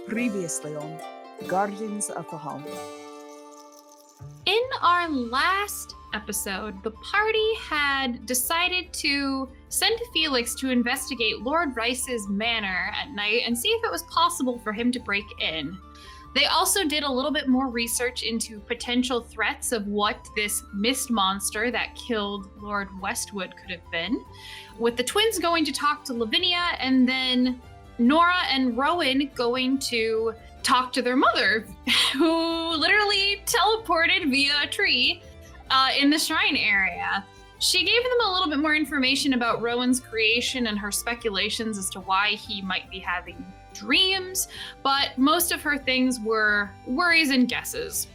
Previously on Guardians of Fehal. In our last episode, the party had decided to send Felix to investigate Lord Rhys's manor at night and see if it was possible for him to break in. They also did a little bit more research into potential threats of what this mist monster that killed Lord Westwood could have been, with the twins going to talk to Lavinia and then Nora and Rowan going to talk to their mother, who literally teleported via a tree in the shrine area. She gave them a little bit more information about Rowan's creation and her speculations as to why he might be having dreams, but most of her things were worries and guesses.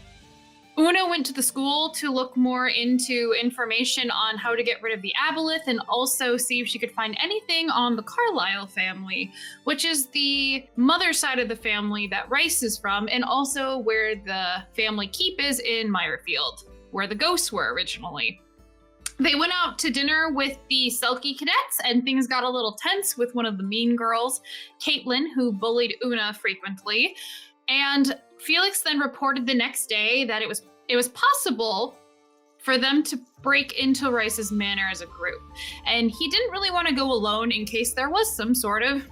Una went to the school to look more into information on how to get rid of the aboleth and also see if she could find anything on the Carlisle family, which is the mother side of the family that Rhys is from, and also where the family keep is in Meyerfield, where the ghosts were originally. They went out to dinner with the Selkie cadets, and things got a little tense with one of the mean girls, Caitlin, who bullied Una frequently. And Felix then reported the next day that it was possible for them to break into Rhys's manor as a group. And he didn't really want to go alone in case there was some sort of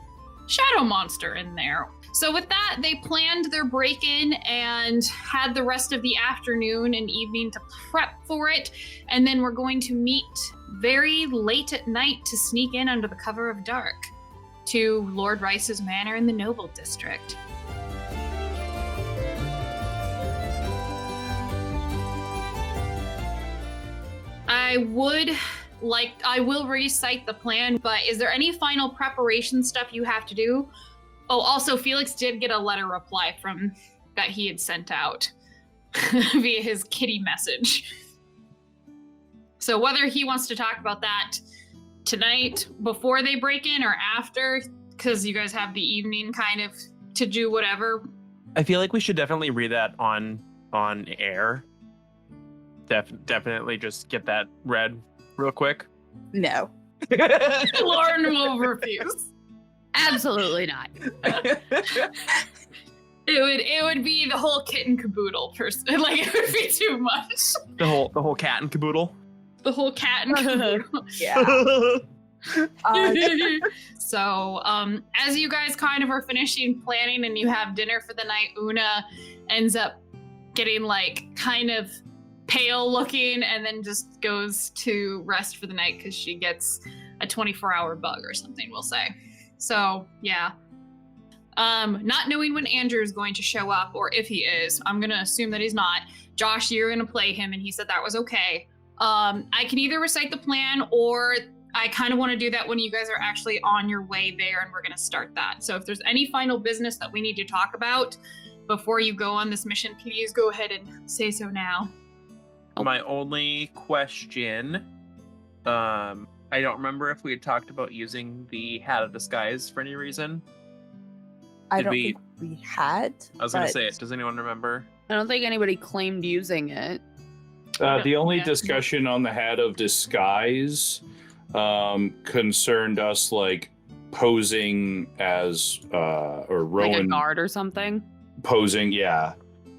shadow monster in there. So with that, they planned their break-in and had the rest of the afternoon and evening to prep for it. And then we're going to meet very late at night to sneak in under the cover of dark to Lord Rhys's manor in the Noble District. I will recite the plan, but is there any final preparation stuff you have to do? Oh, also, Felix did get a letter reply from that he had sent out via his kitty message. So whether he wants to talk about that tonight, before they break in, or after, because you guys have the evening kind of to do whatever. I feel like we should definitely read that on air. Definitely just get that read real quick. No. Lauren will refuse. Absolutely not. It would be the whole kit and caboodle person. Like, it would be too much. The whole cat and caboodle. The whole cat and caboodle. Yeah. So, as you guys kind of are finishing planning and you have dinner for the night, Una ends up getting like kind of pale looking and then just goes to rest for the night because she gets a 24-hour bug or something, we'll say. So, yeah. Not knowing when Andrew is going to show up, or if he is, I'm going to assume that he's not. Josh, you're going to play him, and he said that was okay. I can either recite the plan, or I kind of want to do that when you guys are actually on your way there, and we're going to start that. So if there's any final business that we need to talk about before you go on this mission, please go ahead and say so now. My only question, I don't remember if we had talked about using the Hat of Disguise for any reason. I don't think we had. I was going to say it. Does anyone remember? I don't think anybody claimed using it. The only discussion on the Hat of Disguise concerned us, like, posing as, or Rowan... Like a guard or something? Posing, yeah.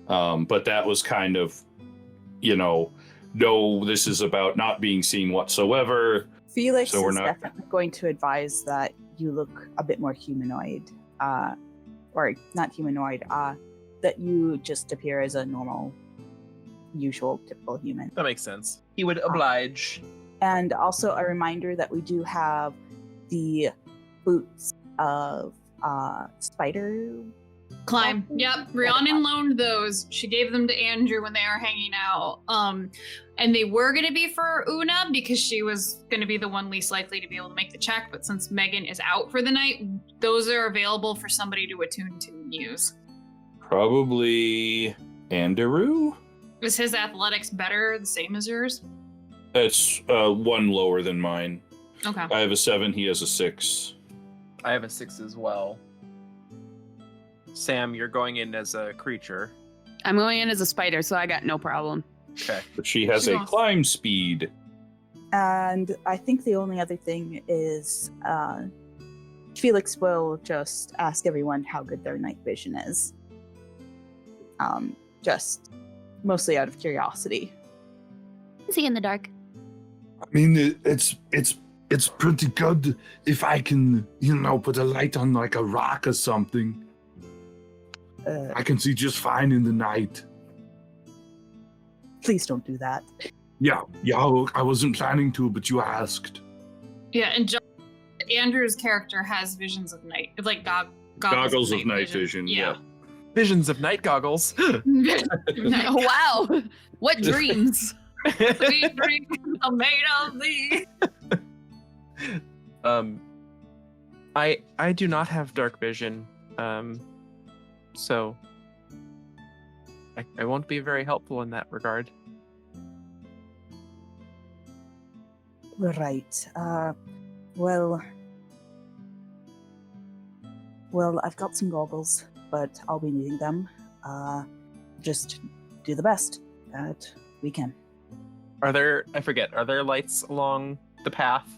But that was kind of, no, this is about not being seen whatsoever. Felix so is definitely going to advise that you look a bit more humanoid. Or not humanoid, that you just appear as a normal, usual, typical human. That makes sense. He would oblige. And also a reminder that we do have the boots of spider... Climb. Yep. Rhiannon loaned those. She gave them to Andrew when they were hanging out. And they were going to be for Una because she was going to be the one least likely to be able to make the check. But since Megan is out for the night, those are available for somebody to attune to and use. Probably Andrew? Is his athletics better, the same as yours? It's one lower than mine. Okay. I have a 7, he has a 6. I have a 6 as well. Sam, you're going in as a creature. I'm going in as a spider, so I got no problem. Okay. But she has a climb speed. And I think the only other thing is Felix will just ask everyone how good their night vision is. Just mostly out of curiosity. See in the dark. I mean, it's pretty good if I can, put a light on like a rock or something. I can see just fine in the night. Please don't do that. Yeah, I wasn't planning to, but you asked. Yeah, and Andrew's character has visions of night, like Goggles of night vision. Yeah. Visions of night goggles. Wow. What dreams? Sweet dreams are made of thee. I do not have dark vision, so I won't be very helpful in that regard. Right. Well, I've got some goggles, but I'll be needing them. Just do the best that we can. Are there lights along the path?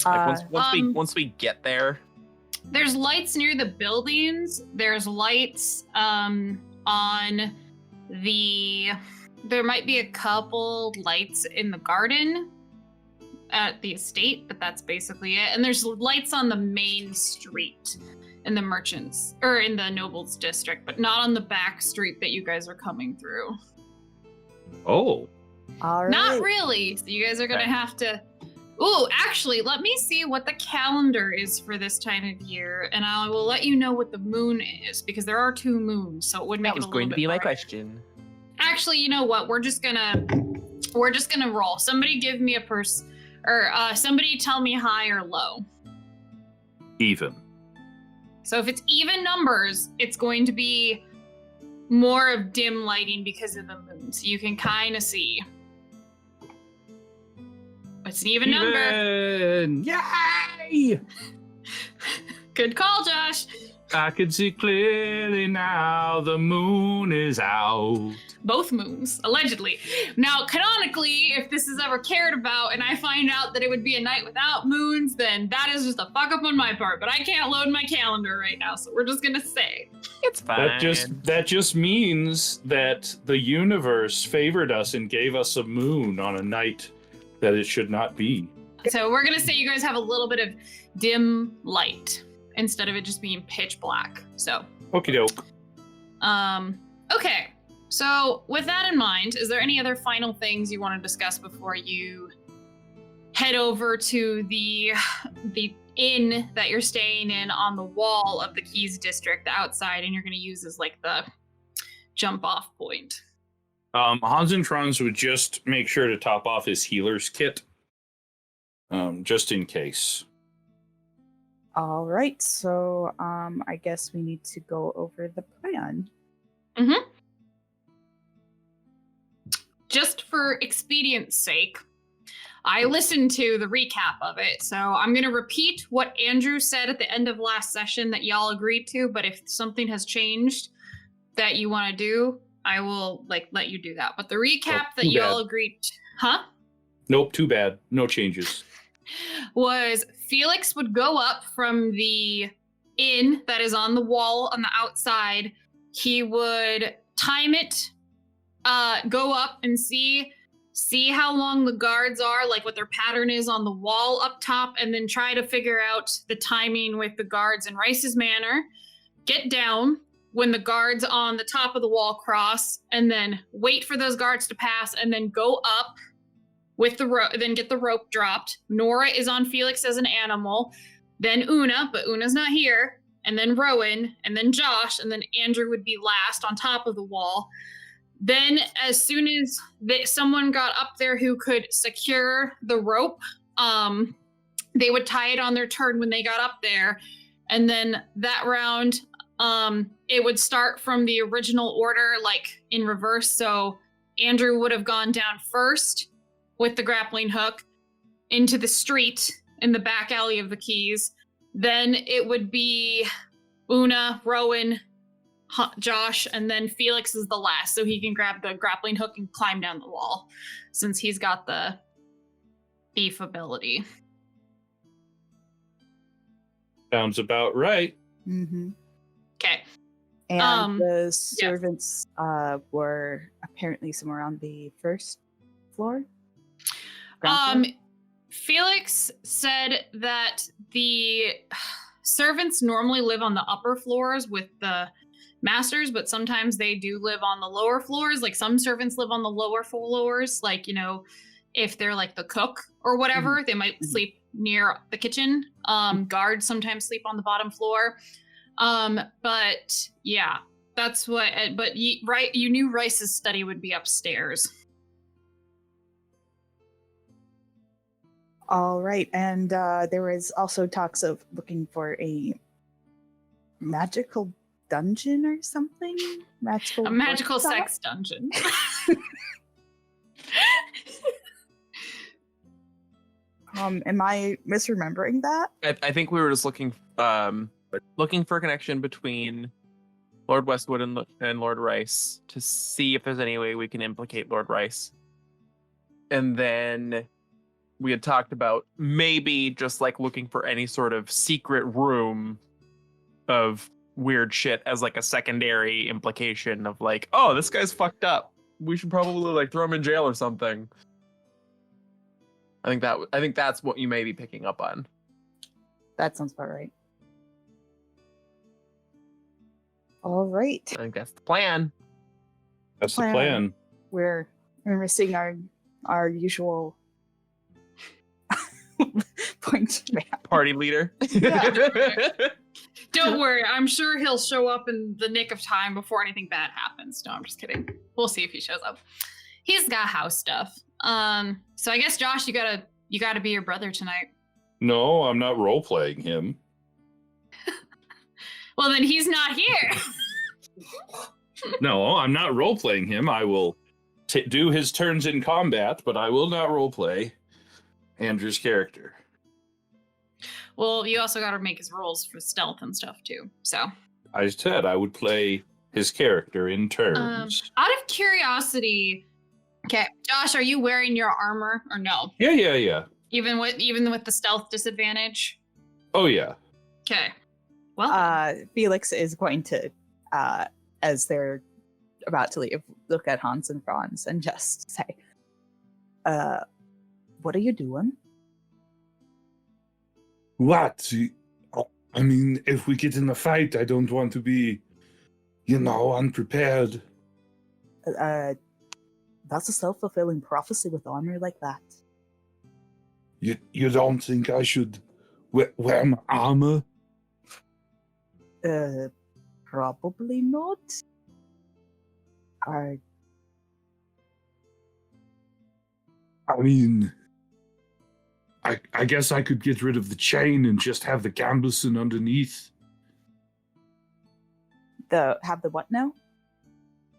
Like once we get there. There's lights near the buildings. There's lights on the. There might be a couple lights in the garden at the estate, but that's basically it. And there's lights on the main street in the merchants or in the nobles district, but not on the back street that you guys are coming through. Oh. All right. Not really. So you guys are gonna have to. Ooh, actually, let me see what the calendar is for this time of year, and I will let you know what the moon is, because there are 2 moons, so it would make That was it a going little to be bit my brighter. question. Actually, you know what? We're just gonna roll. Somebody give me a somebody tell me high or low. Even. So if it's even numbers, it's going to be more of dim lighting because of the moon, so you can kind of see. It's an even number. Yay! Good call, Josh. I can see clearly now the moon is out. Both moons, allegedly. Now, canonically, if this is ever cared about and I find out that it would be a night without moons, then that is just a fuck up on my part. But I can't load my calendar right now, so we're just gonna say. It's fine. That just means that the universe favored us and gave us a moon on a night that it should not be. So we're gonna say you guys have a little bit of dim light instead of it just being pitch black. So. Okie doke. Okay. So with that in mind, is there any other final things you want to discuss before you head over to the inn that you're staying in on the wall of the Keys district, the outside, and you're going to use as like the jump off point? Hans and Franz would just make sure to top off his healer's kit, just in case. All right. So I guess we need to go over the plan. Mm-hmm. Just for expedience sake, I listened to the recap of it, so I'm going to repeat what Andrew said at the end of last session that y'all agreed to, but if something has changed that you want to do, I will let you do that. But the recap that y'all agreed to, Nope, too bad. No changes. Was Felix would go up from the inn that is on the wall on the outside. He would time it, go up and see how long the guards are, like what their pattern is on the wall up top, and then try to figure out the timing with the guards in Rhys's manor. Get down when the guards on the top of the wall cross, and then wait for those guards to pass, and then go up with the rope, then get the rope dropped. Nora is on Felix as an animal, then Una, but Una's not here, and then Rowan, and then Josh, and then Andrew would be last on top of the wall. Then as soon as someone got up there who could secure the rope, they would tie it on their turn when they got up there. And then that round, it would start from the original order, like in reverse. So Andrew would have gone down first with the grappling hook into the street in the back alley of the Keys. Then it would be Una, Rowan, Josh, and then Felix is the last, so he can grab the grappling hook and climb down the wall, since he's got the thief ability. Sounds about right. Mm-hmm. Okay. And the servants were apparently somewhere on the first floor. Ground floor? Felix said that the servants normally live on the upper floors with the masters, but sometimes they do live on the lower floors. Like some servants live on the lower floors, like, you know, if they're like the cook or whatever, they might sleep near the kitchen. Guards sometimes sleep on the bottom floor. But yeah, that's what, but you knew Rhys's study would be upstairs. All right, and there was also talks of looking for a magical dungeon or something. A magical sex dungeon. Am I misremembering that? I think we were just looking for a connection between Lord Westwood and Lord Rhys to see if there's any way we can implicate Lord Rhys. And then we had talked about maybe just like looking for any sort of secret room of weird shit as like a secondary implication of like, oh, this guy's fucked up. We should probably like throw him in jail or something. I think that's what you may be picking up on. That sounds about right. All right. I think that's the plan. That's the plan. We're missing our usual point man. Party leader. Yeah. Don't worry, I'm sure he'll show up in the nick of time before anything bad happens. No, I'm just kidding. We'll see if he shows up. He's got house stuff. So I guess Josh, you gotta be your brother tonight. No, I'm not role playing him. Well, then he's not here. No, I'm not role playing him. I will do his turns in combat, but I will not role play Andrew's character. Well, you also got to make his rolls for stealth and stuff too. So I said I would play his character in turns. Out of curiosity, okay, Josh, are you wearing your armor or no? Yeah. Even with the stealth disadvantage? Oh yeah. Okay. Well, Felix is going to, as they're about to leave, look at Hans and Franz and just say, what are you doing? What? I mean, if we get in a fight, I don't want to be, unprepared. That's a self-fulfilling prophecy with armor like that. You don't think I should wear my armor? Probably not. I mean, I guess I could get rid of the chain and just have the gambeson underneath. Have the what now?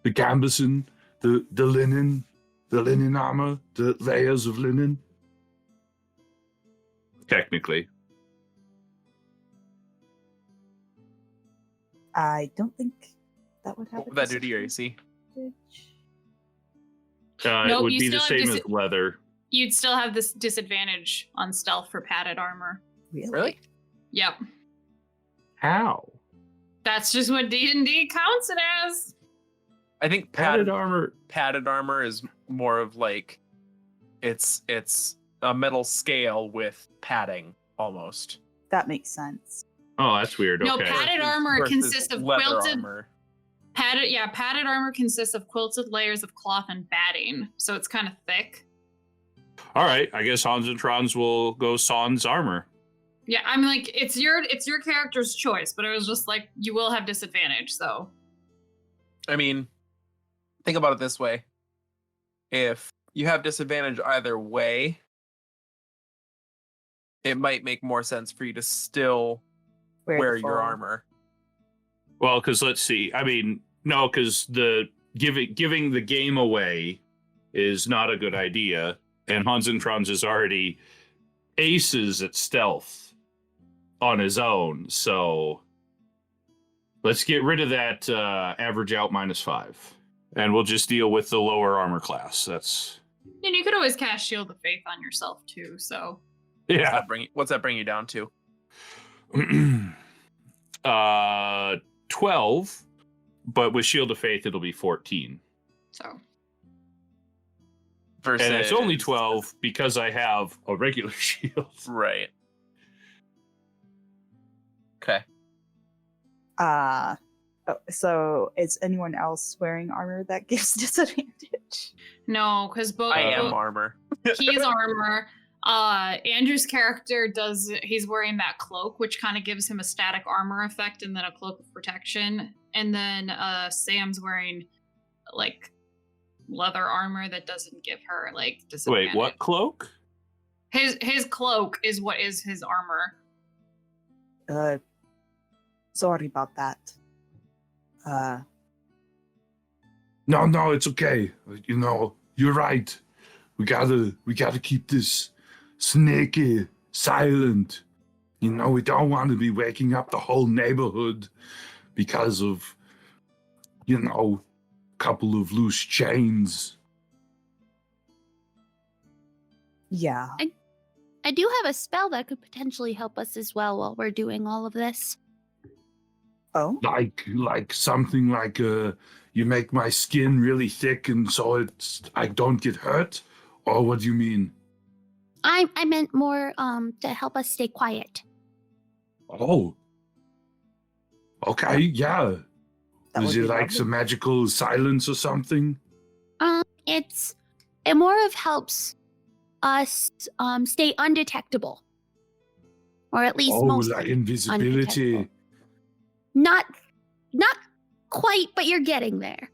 The gambeson, the linen armor, the layers of linen. Technically. I don't think that would have What would that do to your AC? Nope, It would you be the still have same as leather. you'd still have this disadvantage on stealth for padded armor. Really? Yep. How? That's just what D&D counts it as. I think Padded armor. padded armor is more of like it's a metal scale with padding almost. That makes sense. Oh, that's weird. No, Okay. padded armor Versus consists of leather quilted armor. padded armor consists of quilted layers of cloth and batting, so it's kind of thick. All right. I guess Hans and Franz will go sans armor. Yeah, I'm like it's your character's choice, but it was just like you will have disadvantage, so. I mean, think about it this way. If you have disadvantage either way, it might make more sense for you to still wear the your full- armor. Well, because let's see. I mean, no, because the giving the game away is not a good idea, and Hans and Franz is already aces at stealth on his own. So let's get rid of that average out -5, and we'll just deal with the lower armor class. That's And you could always cast Shield of Faith on yourself too, so. yeah. What's that bring you down to? 12, but with Shield of Faith, it'll be 14. So Versus... And it's only 12 because I have a regular shield. Right. Okay. So is anyone else wearing armor that gives disadvantage? no, because both I am armor. he's armor. Andrew's character he's wearing that cloak, which kind of gives him a static armor effect and then a cloak of protection. And then Sam's wearing like leather armor that doesn't give her like disadvantage. Wait, what cloak? His cloak is what is his armor. Sorry about that. No, it's okay. You know, you're right. We gotta keep this snaky silent. You know, we don't want to be waking up the whole neighborhood because of, you know, a couple of loose chains. Yeah. I do have a spell that could potentially help us as well while we're doing all of this. Oh? Like something like you make my skin really thick and so I don't get hurt? Or what do you mean? I meant more to help us stay quiet. Oh. Okay, yeah. That Is would it be like lovely. some magical silence or something? It more of helps us stay undetectable. Or at least Oh, mostly like invisibility. undetectable. Not quite, but you're getting there.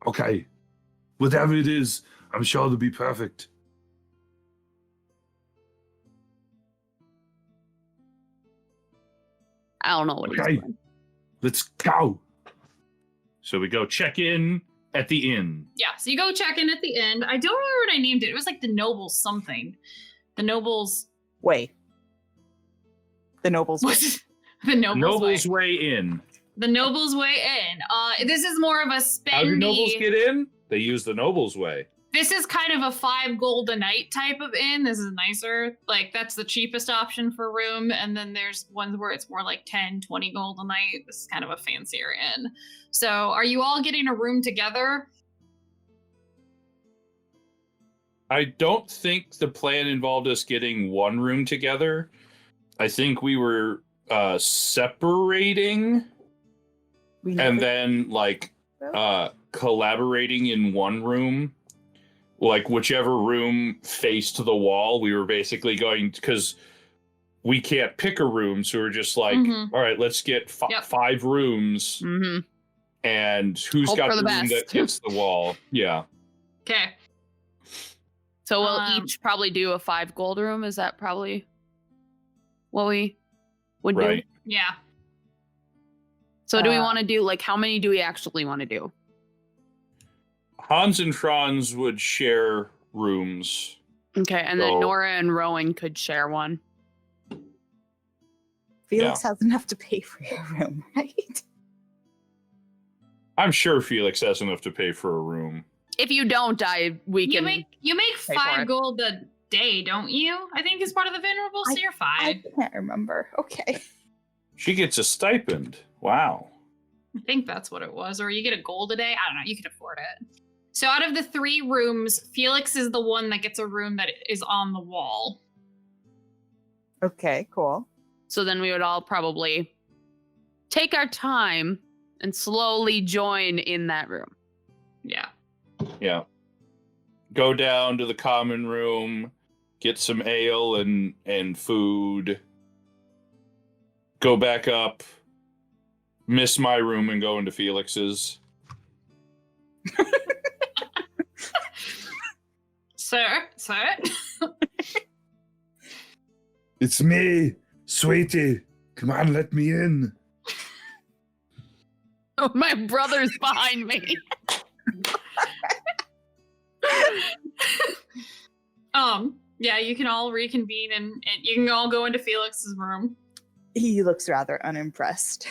Okay. Whatever it is, I'm sure it'll be perfect. I don't know what he's Okay. doing. Let's go. So we go check in at the inn. Yeah, so you go check in at the end. I don't remember what I named it. It was like the Nobles something. The Nobles Way. The nobles. was the Nobles, Nobles way. way in. The Nobles way in. This is more of a spendy. How do nobles get in? They use the nobles way. This is kind of a 5 gold a night type of inn. This is nicer. Like, that's the cheapest option for room. And then there's ones where it's more like 10, 20 gold a night. This is kind of a fancier inn. So are you all getting a room together? I don't think the plan involved us getting one room together. I think we were separating We and never- then like collaborating in one room. Like whichever room faced the wall, we were basically going because we can't pick a room, so we're just like, Mhm. all right, let's get Yep. 5 rooms, Mm-hmm. and who's Hope got for the the room that best. hits the wall? Yeah, Okay. So we'll Um, each probably do a 5 gold room. Is that probably what we would right. do? Yeah. So do we Uh, want to do, like, how many do we actually want to do? Hans and Franz would share rooms. Okay, and then So- Nora and Rowan could share one. Felix has enough to pay for your room, right? I'm sure Felix has enough to pay for a room. If you don't, we You can. make pay for 5 it. gold a day, don't you? I think it's part of the Venerable, so you're 5. I can't remember. Okay. She gets a stipend. Wow. I think that's what it was. Or you get a gold a day. I don't know. You can afford it. So out of the 3 rooms, Felix is the one that gets a room that is on the wall. Okay, cool. So then we would all probably take our time and slowly join in that room. Yeah. Yeah. Go down to the common room, get some ale and food. Go back up, miss my room and go into Felix's. Sir? It's me, sweetie. Come on, let me in. Oh, my brother's behind me. Yeah, you can all reconvene and you can all go into Felix's room. He looks rather unimpressed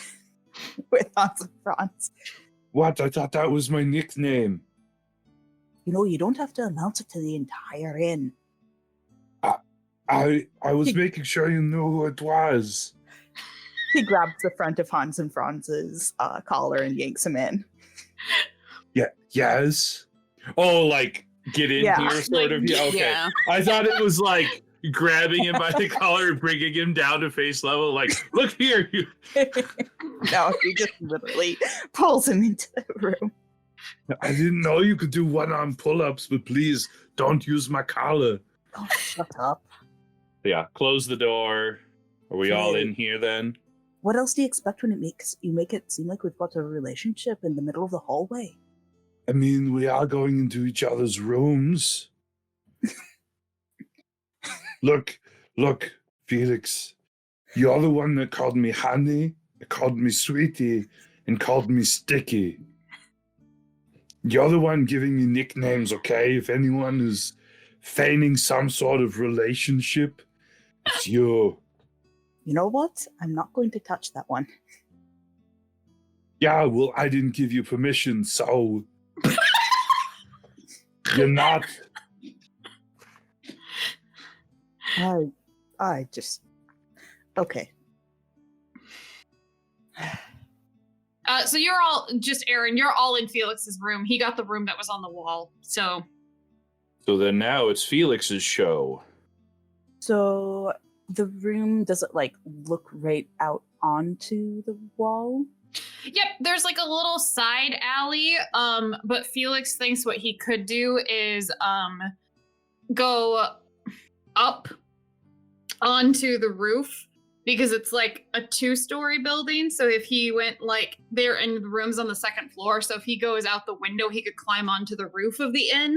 with Hans and Franz. What? I thought that was my nickname. You know, you don't have to announce it to the entire inn. I was making sure you knew who it was. He grabs the front of Hans and Franz's collar and yanks him in. Yeah. Yes. Oh, like get in Yeah. here, sort of. Yeah. Okay. Yeah. I thought it was like grabbing him by the collar and bringing him down to face level. Like, look here. No, he just literally pulls him into the room. I didn't know you could do one-arm pull-ups, but please don't use my collar. Oh, shut up. Yeah. Close the door. Are we all in here then? What else do you expect when you make it seem like we've got a relationship in the middle of the hallway? I mean, we are going into each other's rooms. Look, Felix. You're the one that called me honey, called me sweetie, and called me sticky. You're the one giving me nicknames, okay? If anyone is feigning some sort of relationship, it's you. You know what? I'm not going to touch that one. Yeah, well, I didn't give you permission, so you're not. I just... Okay. So you're all, just Aaron, you're all in Felix's room. He got the room that was on the wall, so... So then now it's Felix's show. So the room, does it like look right out onto the wall? Yep, there's like a little side alley, but Felix thinks what he could do is go up onto the roof, because it's like a 2-story building. So if he went like there, and the room's on the 2nd floor, so if he goes out the window, he could climb onto the roof of the inn.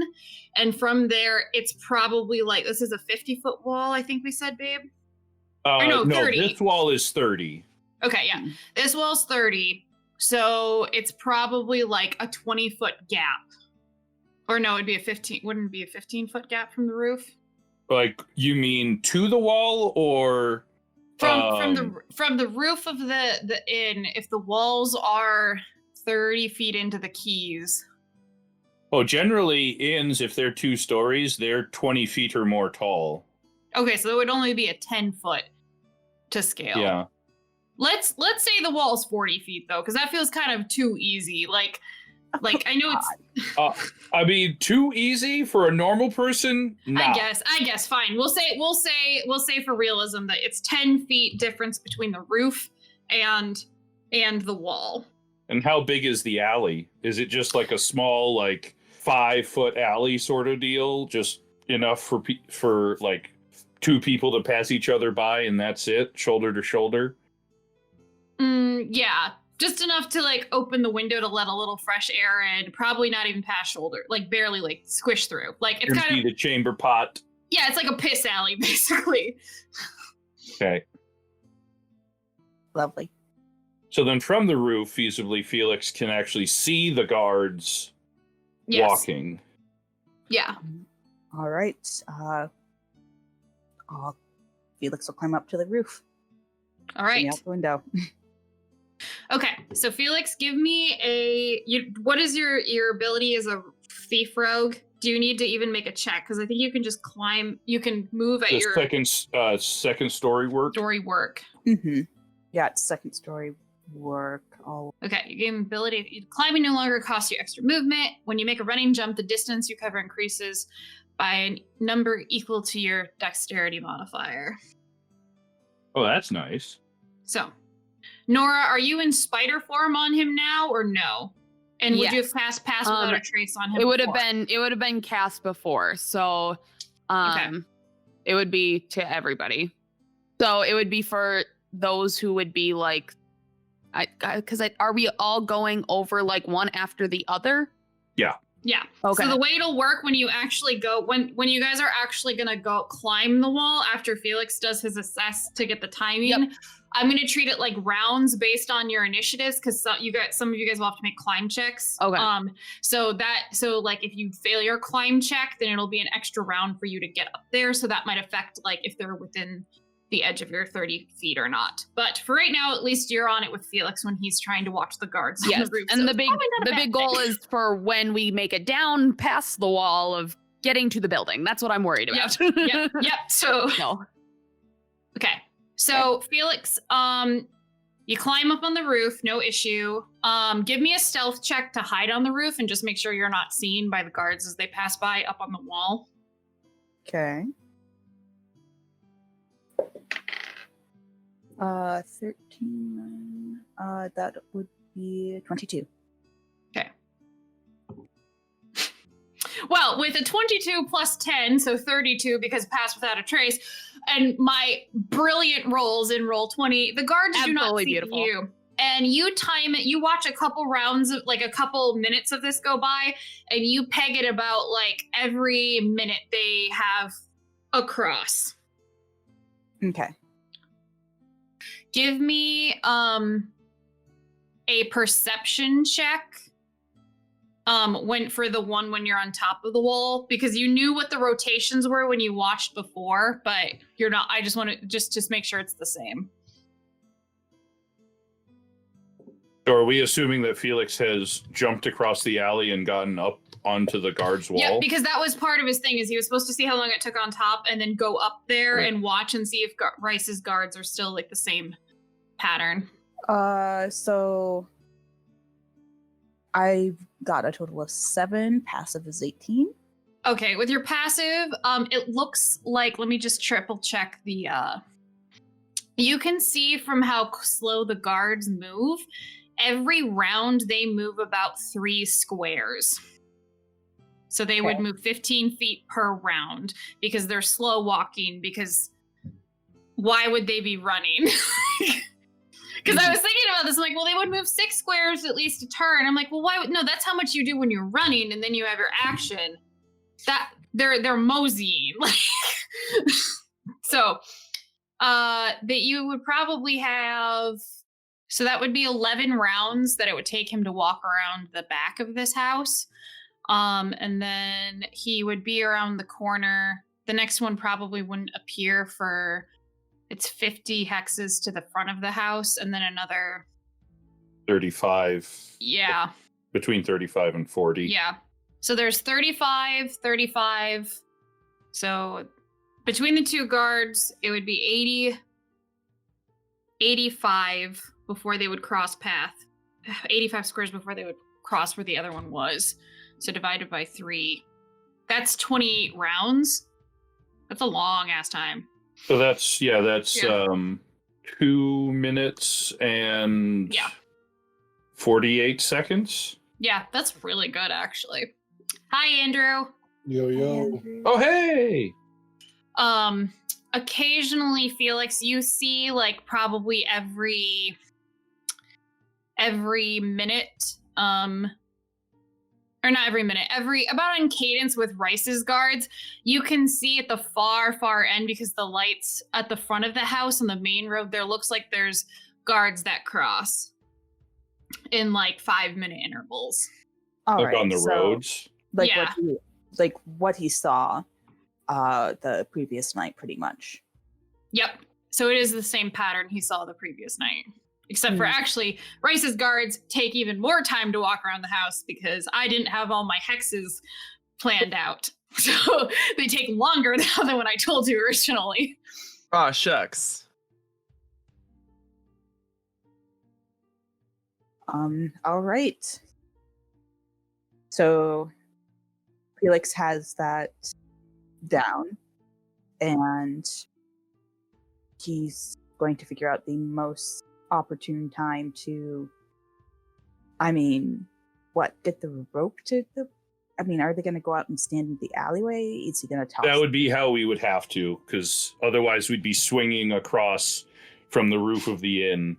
And from there, it's probably like, this is a 50-foot wall, I think we said, babe? Or no, 30. This wall is 30. Okay, yeah. This wall's 30. So it's probably like a 20-foot gap. Or no, it'd be a 15, wouldn't it be a 15-foot gap from the roof? Like, you mean to the wall or... From the roof of the inn, if the walls are 30 feet into the keys. Oh, generally inns, if they're 2 stories, they're 20 feet or more tall. Okay, so it would only be a 10-foot to scale. Yeah. Let's say the wall's 40 feet though, because that feels kind of too easy. Like I know it's. I mean, too easy for a normal person. Nah. I guess fine. We'll say for realism that it's 10 feet difference between the roof and the wall. And how big is the alley? Is it just like a small, like 5-foot alley sort of deal? Just enough for like 2 people to pass each other by, and that's it, shoulder to shoulder. Yeah. Just enough to like open the window to let a little fresh air in. Probably not even past shoulder, like barely like squish through. Like it's kind of the chamber pot. Yeah, it's like a piss alley basically. Okay. Lovely. So then from the roof, feasibly, Felix can actually see the guards walking. Yeah. All right. Felix will climb up to the roof. All right. Out the window. Okay, so Felix, give me what is your ability as a thief rogue? Do you need to even make a check? Because I think you can just climb, you can move at your second story work. Mm-hmm. Yeah, it's 2nd story work. Okay, you gain ability. Climbing no longer costs you extra movement. When you make a running jump, the distance you cover increases by a number equal to your dexterity modifier. Oh, that's nice. So, Nora, are you in spider form on him now, or no? And would you have passed without a trace on him? It would have been cast before, so okay. It would be to everybody. So it would be for those who would be like, are we all going over like one after the other? Yeah. Yeah. Okay. So the way it'll work when you actually go, when you guys are actually gonna go climb the wall after Felix does his assess to get the timing. Yep. I'm going to treat it like rounds based on your initiatives, because some of you guys will have to make climb checks. Okay. So like if you fail your climb check, then it'll be an extra round for you to get up there. So that might affect like if they're within the edge of your 30 feet or not. But for right now, at least you're on it with Felix when he's trying to watch the guards. Yes. On the roof. And so the big goal is for when we make it down past the wall of getting to the building. That's what I'm worried about. Yep. So no. Okay. So Felix, You climb up on the roof, no issue. Give me a stealth check to hide on the roof and just make sure you're not seen by the guards as they pass by up on the wall. Okay. 13. That would be 22. Okay. Well, with a 22 plus 10, so 32 because pass without a trace, and my brilliant rolls in roll 20, the guards do not see beautiful. you. And you time it, you watch a couple rounds of like a couple minutes of this go by, and you peg it about like every minute they have a cross. Okay. Give me a perception check when you're on top of the wall, because you knew what the rotations were when you watched before, but you're not. I just want to just make sure it's the same. So are we assuming that Felix has jumped across the alley and gotten up onto the guard's wall? Yeah, because that was part of his thing, is he was supposed to see how long it took on top and then go up there and watch and see if Rice's guards are still like the same pattern. So I got a total of 7. Passive is 18. Okay, with your passive, it looks like, let me just triple check the, you can see from how slow the guards move, every round they move about 3 squares. So they would move 15 feet per round because they're slow walking, because why would they be running? Because I was thinking about this, I'm like, well, they would move 6 squares at least a turn. I'm like, well, why would, no, that's how much you do when you're running and then you have your action. That they're moseying. So that you would probably have, so that would be 11 rounds that it would take him to walk around the back of this house. And then he would be around the corner. The next one probably wouldn't appear for, it's 50 hexes to the front of the house, and then another 35. Yeah. Between 35 and 40. Yeah. So there's 35. So between the 2 guards, it would be 85 before they would cross path. 85 squares before they would cross where the other one was. So divided by 3. That's 28 rounds. That's a long ass time. So that's 2 minutes and 48 seconds. Yeah, that's really good, actually. Hi, Andrew. Yo. Oh, hey. Occasionally, Felix, you see like probably every minute, or not every minute, about in cadence with Rice's guards, you can see at the far end, because the lights at the front of the house on the main road there looks like there's guards that cross in like 5-minute intervals. All like right, on the roads. Like Yeah. what he saw the previous night, pretty much. Yep. So it is the same pattern he saw the previous night. Except for actually, Rice's guards take even more time to walk around the house because I didn't have all my hexes planned out. So they take longer now than when I told you originally. Aw, shucks. All right. So Felix has that down, and he's going to figure out the most opportune time to, get the rope to the, are they going to go out and stand in the alleyway? Is he going to toss? That would be how we would have to, because otherwise we'd be swinging across from the roof of the inn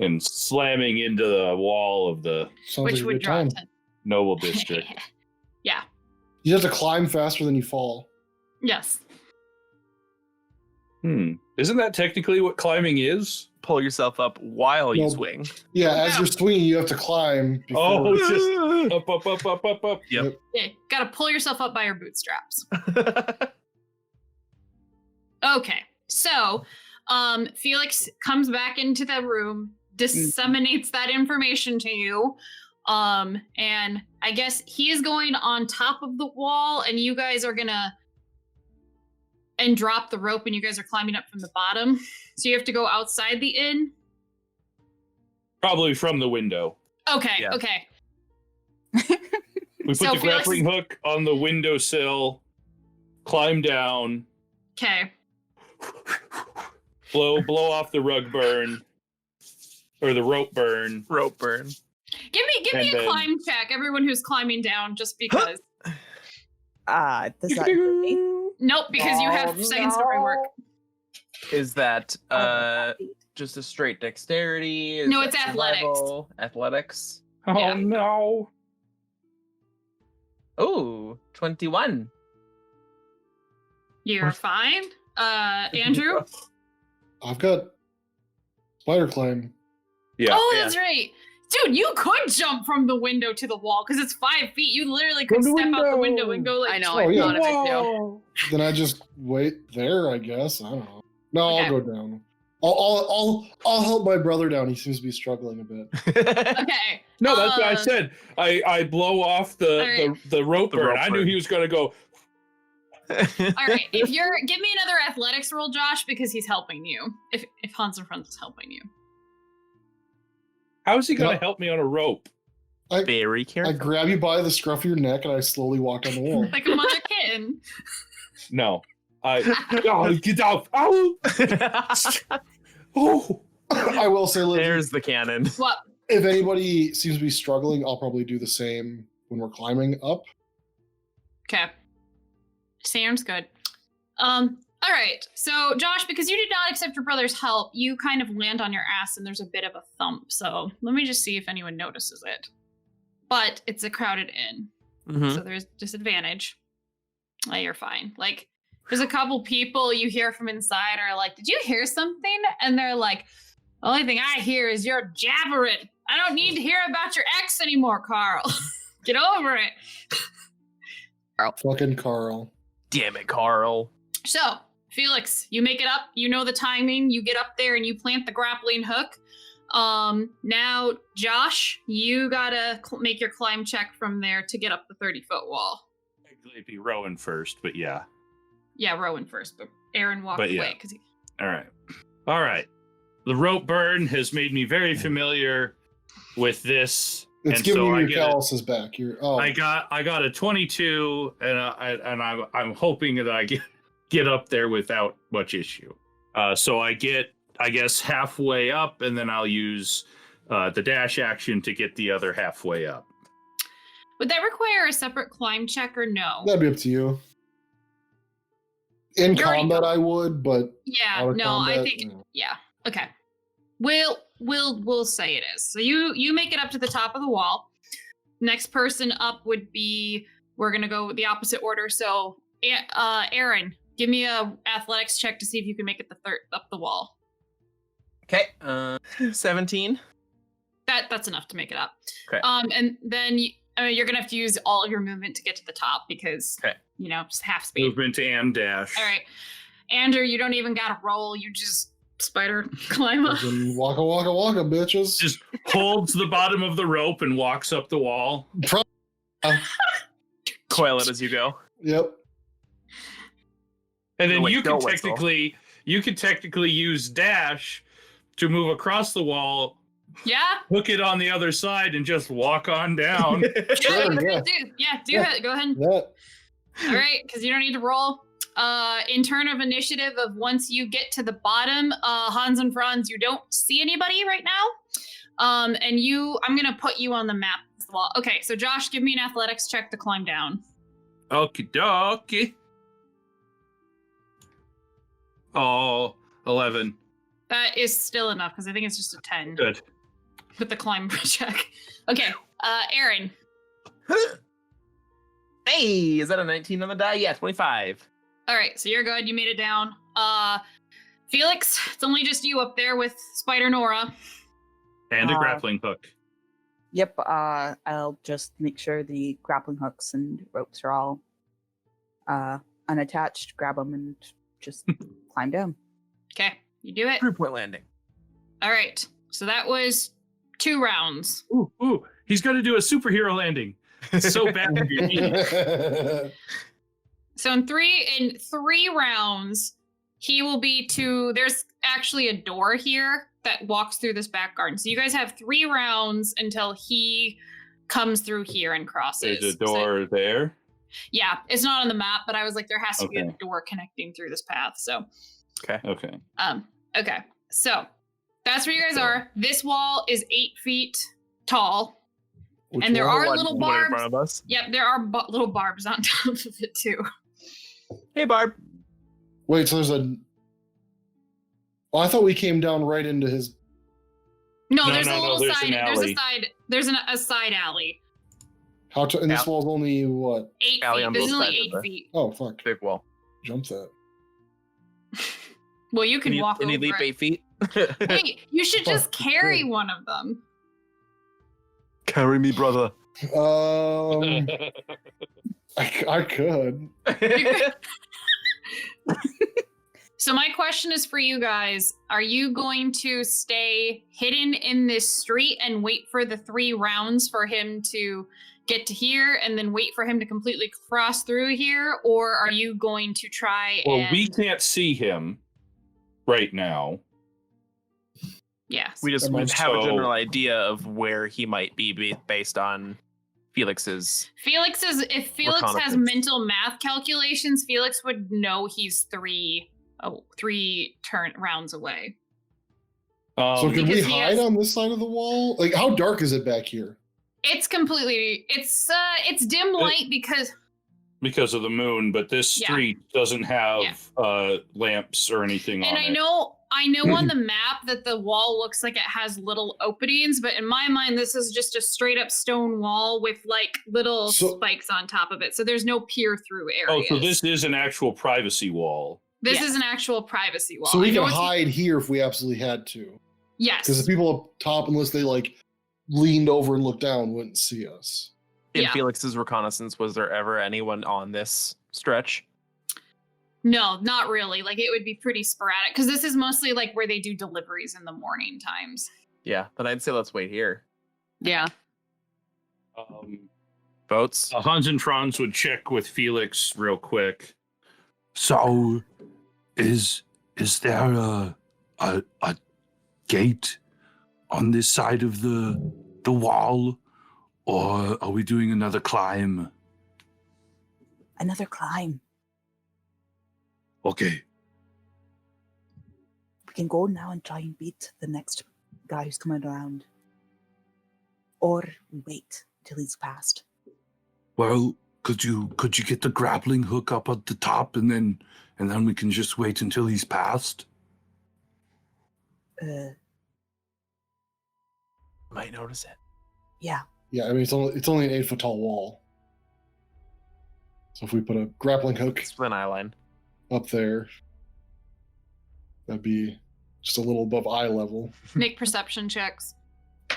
and slamming into the wall of the Sounds Which like a would good draw time. attention. noble district. Yeah. You have to climb faster than you fall. Yes. Isn't that technically what climbing is? Pull yourself up while you No. swing. Yeah, as you're swinging, you have to climb. Before. Oh, just up. Yep. Yeah. Gotta pull yourself up by your bootstraps. Okay. So, Felix comes back into the room, disseminates that information to you. And I guess he is going on top of the wall, and you guys are gonna drop the rope, and you guys are climbing up from the bottom. So you have to go outside the inn. Probably from the window. Okay, Yeah. okay. We put So the Felix grappling hook on the windowsill, climb down, Okay. blow off the rug burn, or the rope burn. Rope burn. Give me And a then- climb check, everyone who's climbing down, just because. Does that include me? Nope, because you have second story work. Is that Oh, that beat. just a straight dexterity? Is No, that it's athletics. survival? Athletics. Oh Yeah. no. Oh, 21. You're fine. Andrew? I've got spider climb. Yeah. Oh, that's right. Dude, you could jump from the window to the wall because it's 5 feet. You literally could From the step out the window window. and go like. I know. Oh, I yeah. thought of it too. Then I just wait there, I guess. I don't know. No, Okay. I'll go down. I'll help my brother down. He seems to be struggling a bit. Okay. No, that's what I said. I blow off the rope The burn. rope I knew burn. he was going to go. All right. Give me another athletics roll, Josh, because he's helping you. If Hans and Franz is helping you. How is he going to No. help me on a rope? Very I careful. grab you by the scruff of your neck and I slowly walk down the wall. Like a mother kitten. No. Oh, get out. Ow. Oh. I will say, Liz, There's the cannon. What? if anybody seems to be struggling, I'll probably do the same when we're climbing up. Okay. Sounds good. All right. So, Josh, because you did not accept your brother's help, you kind of land on your ass and there's a bit of a thump. So, let me just see if anyone notices it. But it's a crowded inn. Mhm. So, there's disadvantage. Oh, you're fine. Like, there's a couple people you hear from inside are like, "Did you hear something?" And they're like, "The only thing I hear is your jabbering. I don't need to hear about your ex anymore, Carl. Get over it." Fucking Carl. Damn it, Carl. So, Felix, you make it up. You know the timing. You get up there and you plant the grappling hook. Now, Josh, you gotta make your climb check from there to get up the 30-foot wall. It'd be Rowan first, but yeah. Yeah, Rowan first, but Aaron walked But yeah. away because he. All right. The rope burn has made me very familiar with this. It's and giving so you I your get calluses back. I got a 22, and I'm hoping that I get up there without much issue. So I get, I guess, halfway up, and then I'll use the dash action to get the other halfway up. Would that require a separate climb check or no? That'd be up to you. In You're already combat, I would, but Yeah, out of no, combat, I think no. yeah. Okay. We'll say it is. So you make it up to the top of the wall. Next person up would be, we're gonna go the opposite order. So Aaron, give me a athletics check to see if you can make it up the wall. Okay. 17. That's enough to make it up. Okay. And then you're gonna have to use all of your movement to get to the top because Okay. just half speed. Movement and dash. All right, Andrew, you don't even gotta roll. You just spider climb up. Fucking waka waka waka, bitches. Just holds the bottom of the rope and walks up the wall. Coil it as you go. Yep. And then No, wait, you don't can whistle. technically use dash to move across the wall, Yeah. hook it on the other side, and just walk on down. Sure, yeah. Do Yeah. it. Go ahead. That. All right, because you don't need to roll. In turn of initiative of once you get to the bottom, Hans and Franz, you don't see anybody right now. And I'm gonna put you on the map as well. Okay, so Josh, give me an athletics check to climb down. Okie dokie. Oh, 11. That is still enough because I think it's just a 10 Good. with the climb check. Okay, Aaron. Hey, is that a 19 on the die? Yeah, 25. All right, so you're good. You made it down. Felix, it's only just you up there with Spider Nora. And a grappling hook. Yep, I'll just make sure the grappling hooks and ropes are all unattached, grab them, and just climb down. Okay, you do it. 3-point landing. All right, so that was 2 rounds. Ooh, he's got to do a superhero landing. So bad to be me. So in three rounds, he will be there's actually a door here that walks through this back garden. So you guys have 3 rounds until he comes through here and crosses. There's a door there. Yeah, it's not on the map, but I was like, there has to be a Okay. door connecting through this path. So, Okay. okay. So that's where you guys are. This wall is 8 feet tall. Which And there one? are little One in barbs. front of us. Yep, there are little barbs on top of it too. Hey, Barb. Wait, so there's a. Oh, I thought we came down right into his. No, No, there's a no, little there's side. an There's a alley. side. There's a side alley. And this Yeah. wall's only what? 8 Alley feet. on This both is only sides of 8 the- feet. Oh fuck! Big wall. Jump that. Well, you can walk Can you over leap it. 8 feet? Hey, you should just Fuck, carry good. one of them. Carry me, brother. I could. So my question is for you guys. Are you going to stay hidden in this street and wait for the 3 rounds for him to get to here and then wait for him to completely cross through here? Or are you going to try Well, we can't see him right now. Yes. We just Am I have a so- general idea of where he might be based on Felix's. If Felix has Reconnaissance. mental math calculations, Felix would know he's 3 turn rounds away. So can we Because he hide has- on this side of the wall? Like, how dark is it back here? It's completely it's dim light because of the moon, but this Yeah. street doesn't have lamps or anything and on I it. know on the map that the wall looks like it has little openings, but in my mind this is just a straight up stone wall with like little So- spikes on top of it. So there's no peer through Oh, areas. so this is an actual privacy wall. This Yes. is an actual privacy wall. So we I know can it's- hide here if we absolutely had to. Yes. Because the people up top, unless they like leaned over and looked down, wouldn't see us. In Yeah. Felix's reconnaissance, was there ever anyone on this stretch? No, not really. Like it would be pretty sporadic because this is mostly like where they do deliveries in the morning times. Yeah, then I'd say let's wait here. Yeah. Votes? Hans and Franz would check with Felix real quick. So, is there a gate on this side of the wall, or are we doing another climb? Another climb. Okay. We can go now and try and beat the next guy who's coming around. Or we wait till he's passed. Well, could you get the grappling hook up at the top, and then we can just wait until he's passed? Might notice it. Yeah. Yeah, I mean it's only an 8-foot tall wall. So if we put a grappling hook It's with an eye line. up there, that'd be just a little above eye level. Make perception checks.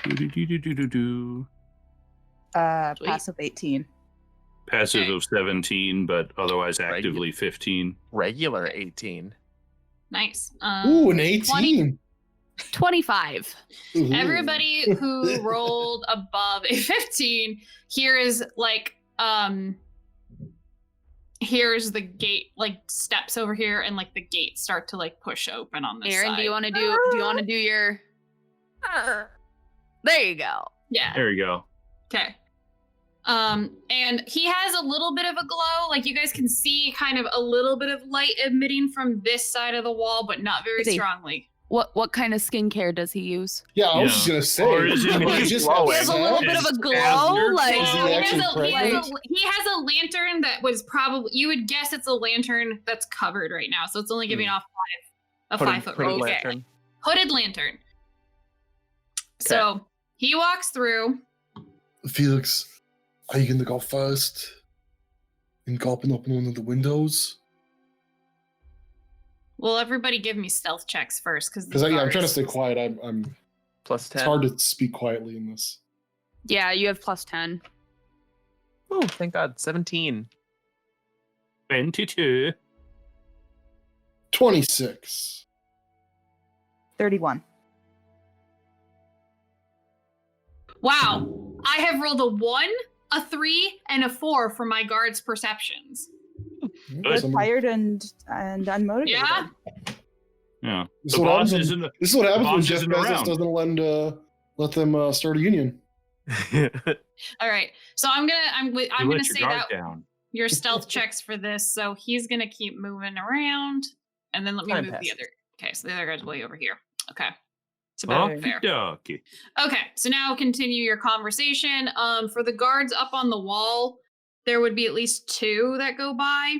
Do-do-do-do-do-do. Sweet. Passive 18. Passive Okay. of 17, but otherwise actively 15. Regular 18. Nice. Ooh, an 18. 25. Ooh. Everybody who rolled above a 15, here is like here's the gate, like steps over here, and like the gates start to like push open on this Aaron, side. do you want to do your There you go. Yeah. There you go. Okay. And he has a little bit of a glow. Like you guys can see kind of a little bit of light emitting from this side of the wall, but not very Is he- strongly. What kind of skincare does he use? Yeah, I was Yeah. just gonna say. Or is it- he He's just glowing. He has a little bit of a glow, like Is he Well, actually pregnant? he has a lantern that was probably, you would guess it's a lantern that's covered right now, so it's only giving off a 5-foot Hooded radius. lantern. Hooded lantern. So he walks through. Felix, are you gonna go first? And go up and open one of the windows? Well, everybody give me stealth checks first, Because I'm trying to stay quiet. I'm. Plus 10. It's hard to speak quietly in this. Yeah, you have plus 10. Oh, thank God. 17. 22. 26. 31. Wow, I have rolled a 1, a 3, and a 4 for my guard's perceptions. Yes, I mean, tired and unmotivated. Yeah. Yeah. This The is what boss happens isn't. this is what happens when boss Jeff isn't Bezos around. doesn't let them start a union. All right. So I'm gonna say that down. your stealth checks for this. So he's gonna keep moving around, and then let me Time move the passes. other. Okay, so the other guy's way over here. Okay, it's about Okie fair. dokie. Okay, so now continue your conversation. For the guards up on the wall, there would be at least 2 that go by.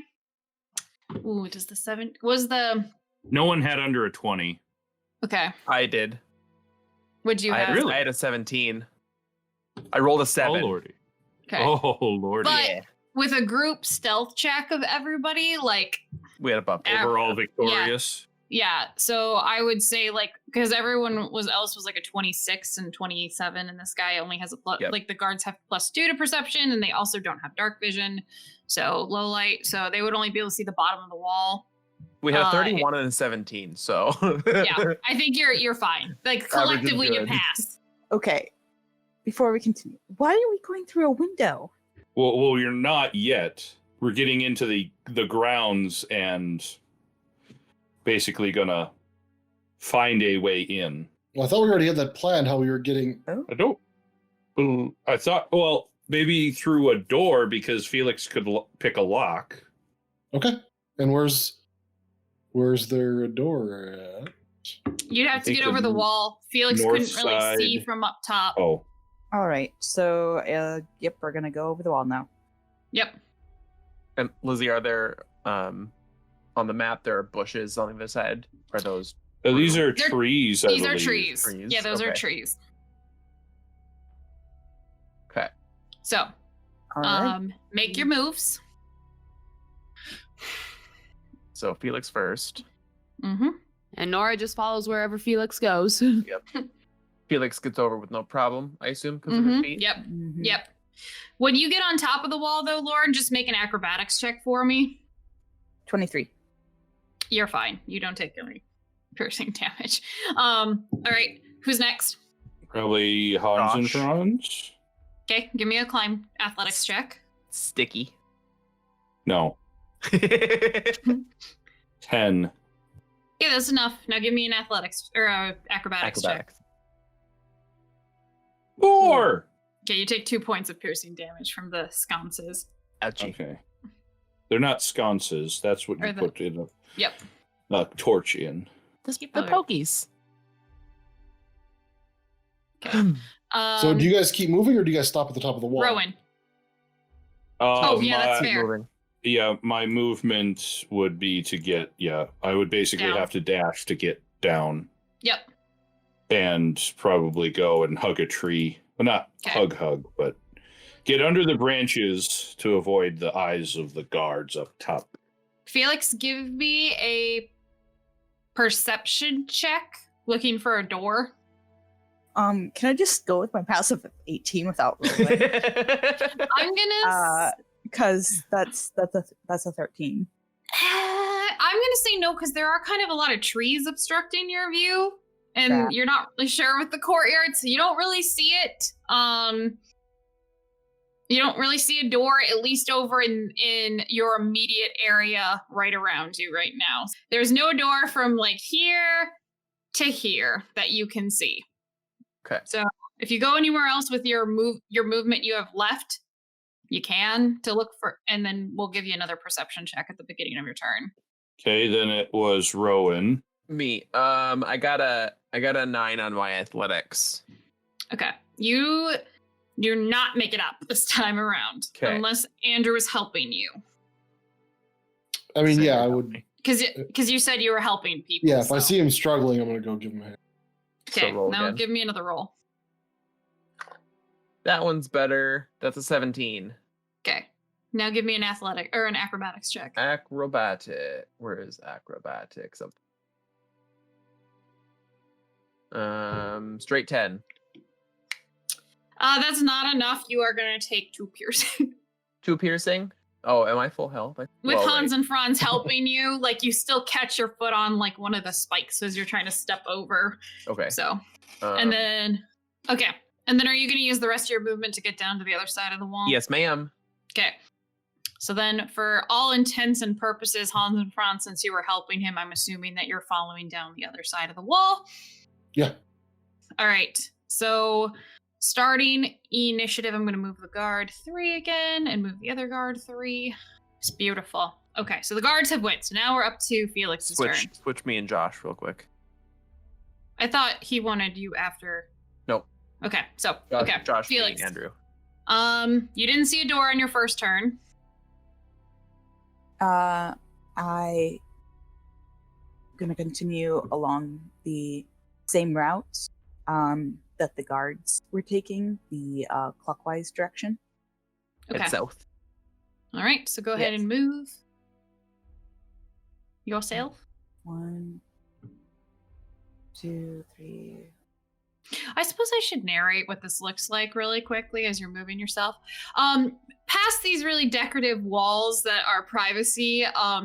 Ooh, does the 7 was the No one had under a 20. okay? I did. Would you I have? had, I had a 17. I rolled a 7. Oh lordy. Okay, Oh lordy. But- Yeah. with a group stealth check of everybody, like We had a buff. Overall victorious. yeah. So I would say like because everyone else was like a 26 and 27, and this guy only has a plus. Yep. Like the guards have +2 to perception, and they also don't have dark vision, so low light. So they would only be able to see the bottom of the wall. We had a 31 and a 17, so Yeah, I think you're fine. Like Average is collectively, you good. pass. Okay. Before we continue, why are we going through a window? Well, you're not yet. We're getting into the grounds and basically gonna find a way in. Well, I thought we already had that plan. How we were getting. I don't. I thought, well, maybe through a door because Felix could pick a lock. Okay. And where's there a door at? You'd have to think get the over the wall. Felix north couldn't really see side- from up top. Oh, All right. So, yep, we're gonna go over the wall now. Yep. And Lizzie, are there on the map there are bushes on the other side? Are those these are They're- trees. I These are believe. trees. Trees, Yeah, those are okay. trees. okay? So, All right. make your moves. So Felix first. Mm-hmm. And Nora just follows wherever Felix goes. Felix gets over with no problem, I assume, because of his feet. Yep. Mhm. Yep. When you get on top of the wall, though, Lord, just make an acrobatics check for me. 23. You're fine. You don't take any piercing damage. All right. Who's next? Probably Hans and Josh. Franz. Okay, give me a climb athletics check. Sticky. No, 10. Yeah, that's enough. Now give me an athletics or acrobatics check. Acrobatics. 4. Okay, you take 2 points of piercing damage from the sconces. Ouchie. Okay. They're not sconces. That's what Or you the- put in Yep. a torch in. Keep The other- pokies. Okay. So do you guys keep moving or do you guys stop at the top of the wall? Rowan. Oh, yeah, that's fair. Moving. Yeah, my movement would be to get, I would basically Down. have to dash to get down Yep. and probably go and hug a tree. Well, not Okay. hug, but get under the branches to avoid the eyes of the guards up top. Felix, give me a perception check looking for a door. Can I just go with my passive of 18 without rolling? I'm gonna Because that's a 13. I'm gonna say no because there are kind of a lot of trees obstructing your view, and Yeah. you're not really sure with the courtyard, so you don't really see it. You don't really see a door, at least over in your immediate area right around you right now. There's no door from like here to here that you can see. Okay. So if you go anywhere else with your movement you have left, you can to look for, and then we'll give you another perception check at the beginning of your turn. Okay, then it was Rowan. Me. I got a 9 on my athletics. Okay. You do not make it up this time around. 'Kay. Unless Andrew is helping you. I mean, Say yeah, you're I helping would. me. Because you said you were helping people. Yeah, if I so- see him struggling, I'm gonna go give him a hand. Okay, So roll now again. give me another roll. That one's better. That's a 17. Okay. Now give me an athletic or an acrobatics check. Acrobatic. Where is acrobatics? Straight 10. That's not enough. You are going to take 2 piercing. 2 piercing. Oh, am I full health? With Hans and Franz helping you, like you still catch your foot on like one of the spikes as you're trying to step over. Okay. So, and then, okay. And then are you going to use the rest of your movement to get down to the other side of the wall? Yes, ma'am. Okay. So then, for all intents and purposes, Hans and Franz, since you were helping him, I'm assuming that you're following down the other side of the wall. Yeah. All right. So starting initiative, I'm going to move the guard 3 again and move the other guard 3. It's beautiful. Okay, so the guards have went. So now we're up to Felix's turn. Switch me and Josh real quick. I thought he wanted you after. Nope. Okay, so Josh, Felix. Andrew. You didn't see a door on your first turn. I gonna continue along the same route that the guards were taking, the clockwise direction. Okay. Head south. All right, so go ahead and move yourself. 1, 2, 3. I suppose I should narrate what this looks like really quickly as you're moving yourself. Past these really decorative walls that are privacy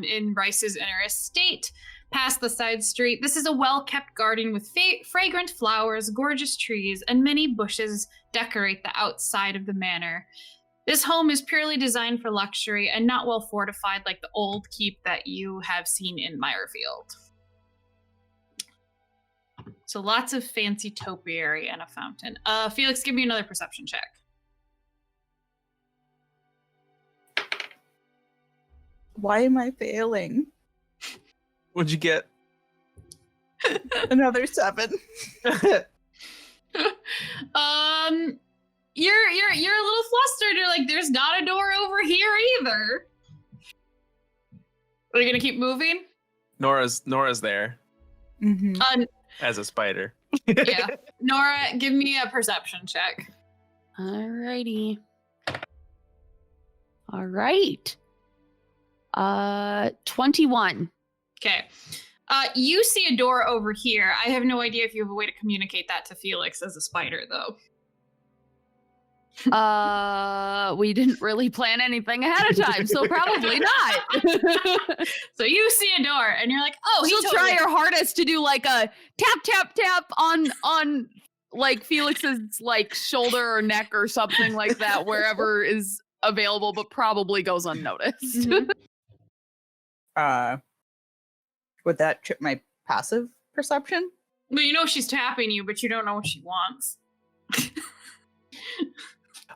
in Rhys's inner estate, past the side street, this is a well-kept garden with fragrant flowers, gorgeous trees, and many bushes decorate the outside of the manor. This home is purely designed for luxury and not well fortified like the old keep that you have seen in Meyerfield. So lots of fancy topiary and a fountain. Felix, give me another perception check. Why am I failing? What'd you get? Another 7. You're a little flustered. You're like, there's not a door over here either. Are you gonna keep moving? Nora's there Mm-hmm. as a spider. Yeah. Nora, give me a perception check. Alrighty. All right. 21. Okay. You see a door over here. I have no idea if you have a way to communicate that to Felix as a spider, though. We did't really plan anything ahead of time, so probably not. So you see a door, and you're like, "Oh, She'll try her hardest to do like a tap tap tap on like Felix's like shoulder or neck or something like that, wherever is available, but probably goes unnoticed. Mm-hmm. Would that trip my passive perception? Well, you know she's tapping you, but you don't know what she wants.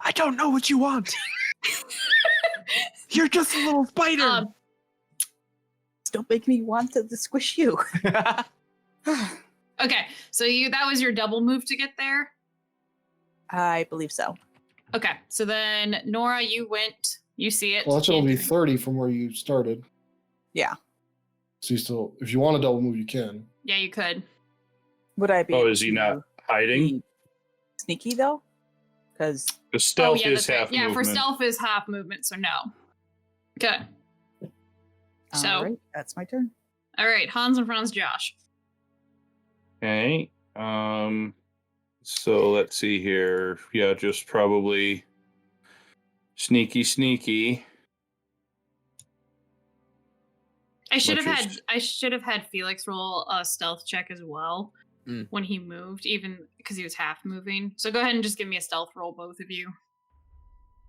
I don't know what you want. You're just a little spider. Don't make me want to squish you. Okay, so that was your double move to get there? I believe so. Okay, so then Nora, you see it. Well, that's only 30 from where you started. Yeah. So you still, if you want to double move, you can. Yeah, you could. Would I be? Oh, is he not hiding? Sneaky though? Because The stealth is that's right. half Yeah, movement. for stealth is half movement, so no. Okay. So, all right, that's my turn. all right, Hans and Franz, Josh. Okay. So let's see here. Yeah, just probably sneaky. I should have Which had Felix roll a stealth check as well when he moved, even because he was half moving. So go ahead and just give me a stealth roll, both of you.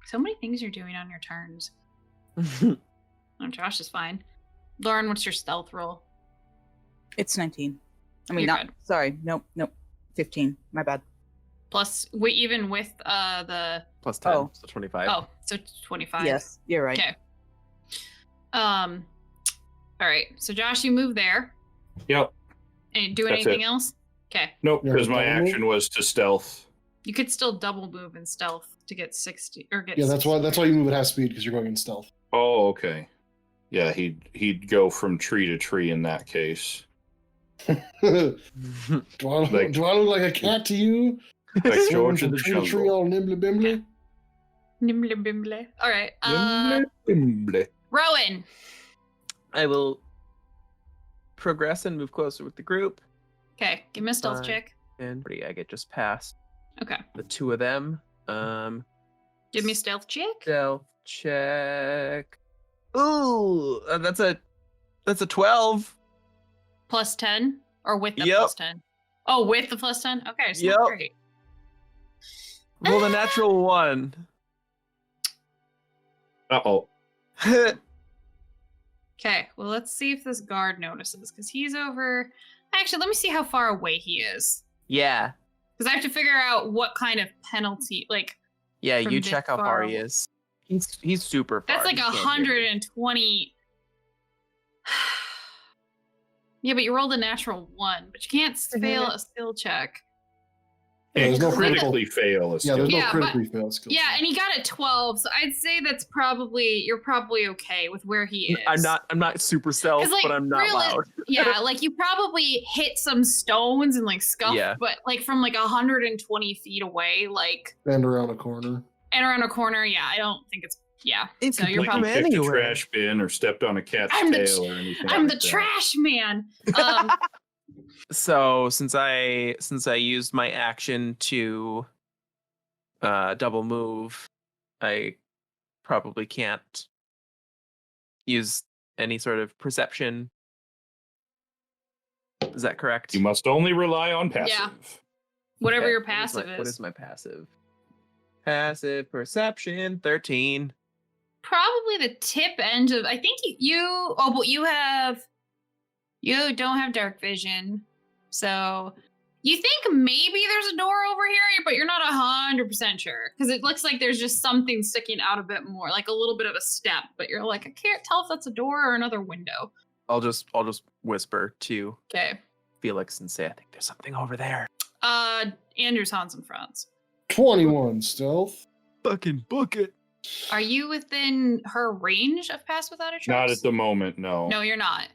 So many things you're doing on your turns. Oh, Josh is fine. Lauren, what's your stealth roll? It's 19. I mean, You're not. good. Sorry. Nope. 15. My bad. Plus, even with the Plus 10, Oh. so 25. oh, so 25. Yes, you're right. Okay. All right. So Josh, you move there. Yep. And do That's anything it. else? Okay. Nope, Yeah, because my double move? action was to stealth. You could still double move in stealth to get 60 or get. Yeah, that's 60. why you move at half speed, because you're going in stealth. Oh, okay. Yeah, he'd go from tree to tree in that case. do I look like a cat to you? Like Swinging George of from the tree to tree, Jungle. all nimbly bimbly. Nimble bimble. All right. Bimble. Rowan. I will progress and move closer with the group. Okay. Give me a stealth Fine. check. And I get just past Okay. the two of them. Give me a stealth check. Stealth check. Ooh, that's a 12. Plus 10 or with the Yep. plus 10? Oh, with the plus 10? Okay. So Yep. great. Roll a natural 1. Uh-oh. Okay, well, let's see if this guard notices, because he's over... Actually, let me see how far away he is. Yeah. Because I have to figure out what kind of penalty, like... Yeah, from you this check how far he is. He's super far. That's like He can't hear you. 120... Yeah, but you rolled a natural 1, but you can't fail a skill check. Yeah, there's no It's critically fail. Yeah, there's no Yeah, critically fail skill. Yeah, and he got a 12, so I'd say you're probably okay with where he is. I'm not super stealth, 'Cause, like, but I'm not loud. Yeah, like you probably hit some stones and like scuff, Yeah. but like from like 120 feet away, like And around a corner. and around a corner, yeah, I don't think it's It So could you're be Like you probably kicked a anywhere. trash bin or stepped on a cat's I'm the tail or anything. I'm like the that. trash man. So since I used my action to double move, I probably can't use any sort of perception. Is that correct? You must only rely on passive. Yeah. Whatever Okay, your what is passive my- is. What is my passive? Passive perception 13. Probably the tip end of I think you don't have dark vision. So you think maybe there's a door over here, but you're not 100% sure because it looks like there's just something sticking out a bit more, like a little bit of a step, but you're like, I can't tell if that's a door or another window. I'll just whisper to Okay. Felix and say, I think there's something over there. Andrews, Hans, and Franz. 21 stealth. Fucking book it. Are you within her range of pass without a trace? Not at the moment, no. No, you're not.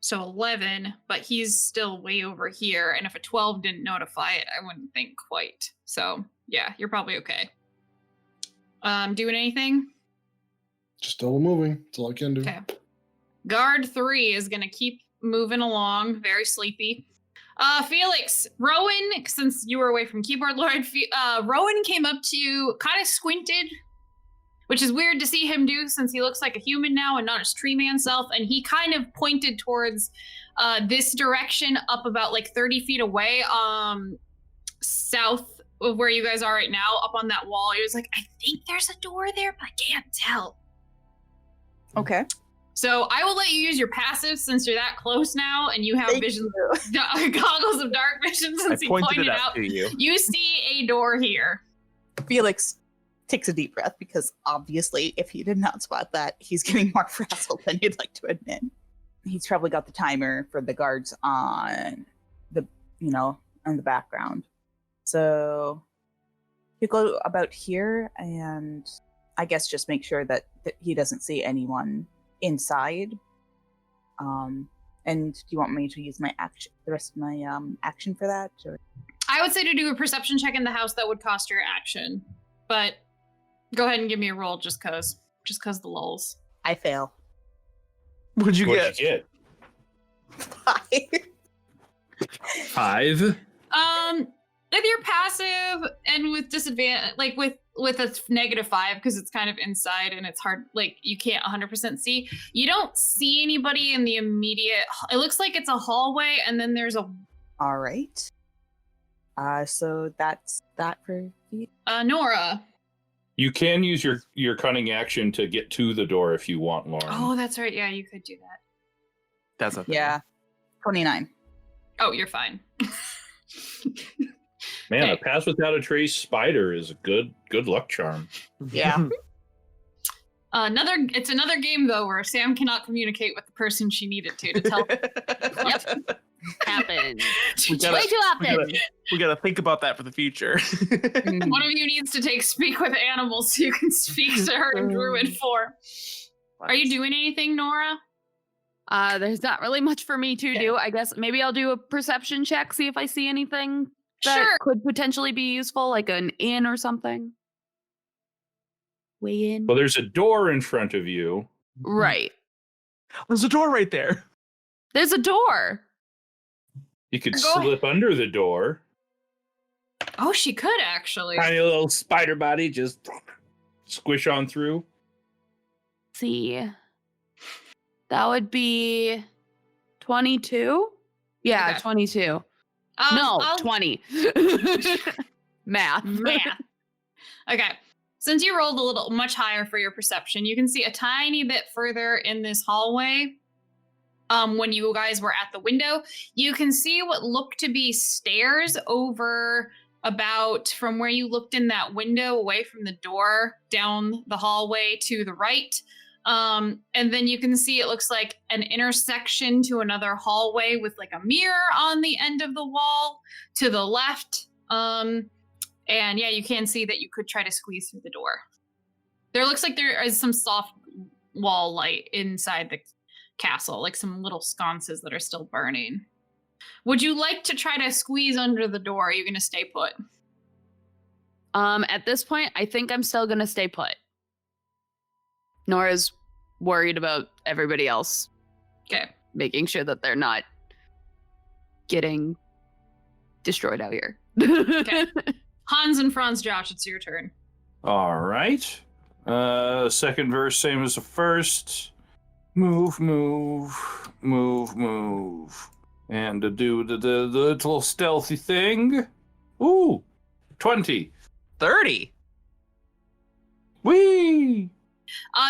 So 11, but he's still way over here. And if a 12 didn't notify it, I wouldn't think quite. So yeah, you're probably okay. Doing anything? Just double moving. That's all I can do. Okay. Guard 3 is gonna keep moving along, very sleepy. Felix, Rowan, since you were away from Keyboard Lord, Rowan came up to you, kind of squinted, which is weird to see him do since he looks like a human now and not his tree man self. And he kind of pointed towards this direction up about like 30 feet away, south of where you guys are right now, up on that wall. He was like, I think there's a door there, but I can't tell. Okay. So I will let you use your passive since you're that close now and you have Thank vision, you. goggles of dark vision since he pointed pointed it out. out to you. You see a door here. Felix takes a deep breath because obviously, if he did not spot that, he's getting more frazzled than he'd like to admit. He's probably got the timer for the guards on the, on the background. So you go about here and I guess just make sure that he doesn't see anyone inside. And do you want me to use my action, the rest of my action for that? Or? I would say to do a perception check in the house that would cost your action, but go ahead and give me a roll just cause the lulls. I fail. What'd you What'd get? you get? 5. 5? With your passive and with disadvantage, like with a -5 because it's kind of inside and it's hard, like you can't 100% see. You don't see anybody in the immediate. It looks like it's a hallway, and then there's a. All right. So that's that for you. Nora. You can use your cunning action to get to the door if you want, Lauren. Oh, that's right. Yeah, you could do that. That's a thing. Yeah. 29. Oh, you're fine. Man, okay. a pass without a trace spider is a good luck charm. Yeah. It's another game though where Sam cannot communicate with the person she needed to tell. Yep. Happen. We gotta- Way too often. We gotta think about that for the future. One of you needs to speak with animals so you can speak to her in druid form. Are you doing anything, Nora? There's not really much for me to do. I guess maybe I'll do a perception check, see if I see anything that Sure. could potentially be useful, like an inn or something. Way in. Well, there's a door in front of you. Right. There's a door right there. There's a door. You could Go slip under the door. Oh, she could actually. Tiny little spider body just squish on through. Let's see. That would be 22? Yeah, Okay. 22. No, I'll- 20. Math. Math. Okay. Since you rolled a little much higher for your perception, you can see a tiny bit further in this hallway. When you guys were at the window, you can see what looked to be stairs over about from where you looked in that window away from the door down the hallway to the right. And then you can see it looks like an intersection to another hallway with like a mirror on the end of the wall to the left. And yeah, you can see that you could try to squeeze through the door. There looks like there is some soft wall light inside the castle, like some little sconces that are still burning. Would you like to try to squeeze under the door? Or are you going to stay put? At this point, I think I'm still gonna stay put. Nora's worried about everybody else. Okay. Making sure that they're not getting destroyed out here. Okay. Hans and Franz Josh, it's your turn. All right. Second verse, same as the first. Move, move, move, move. And to do the little stealthy thing. Ooh, 20. 30. Whee!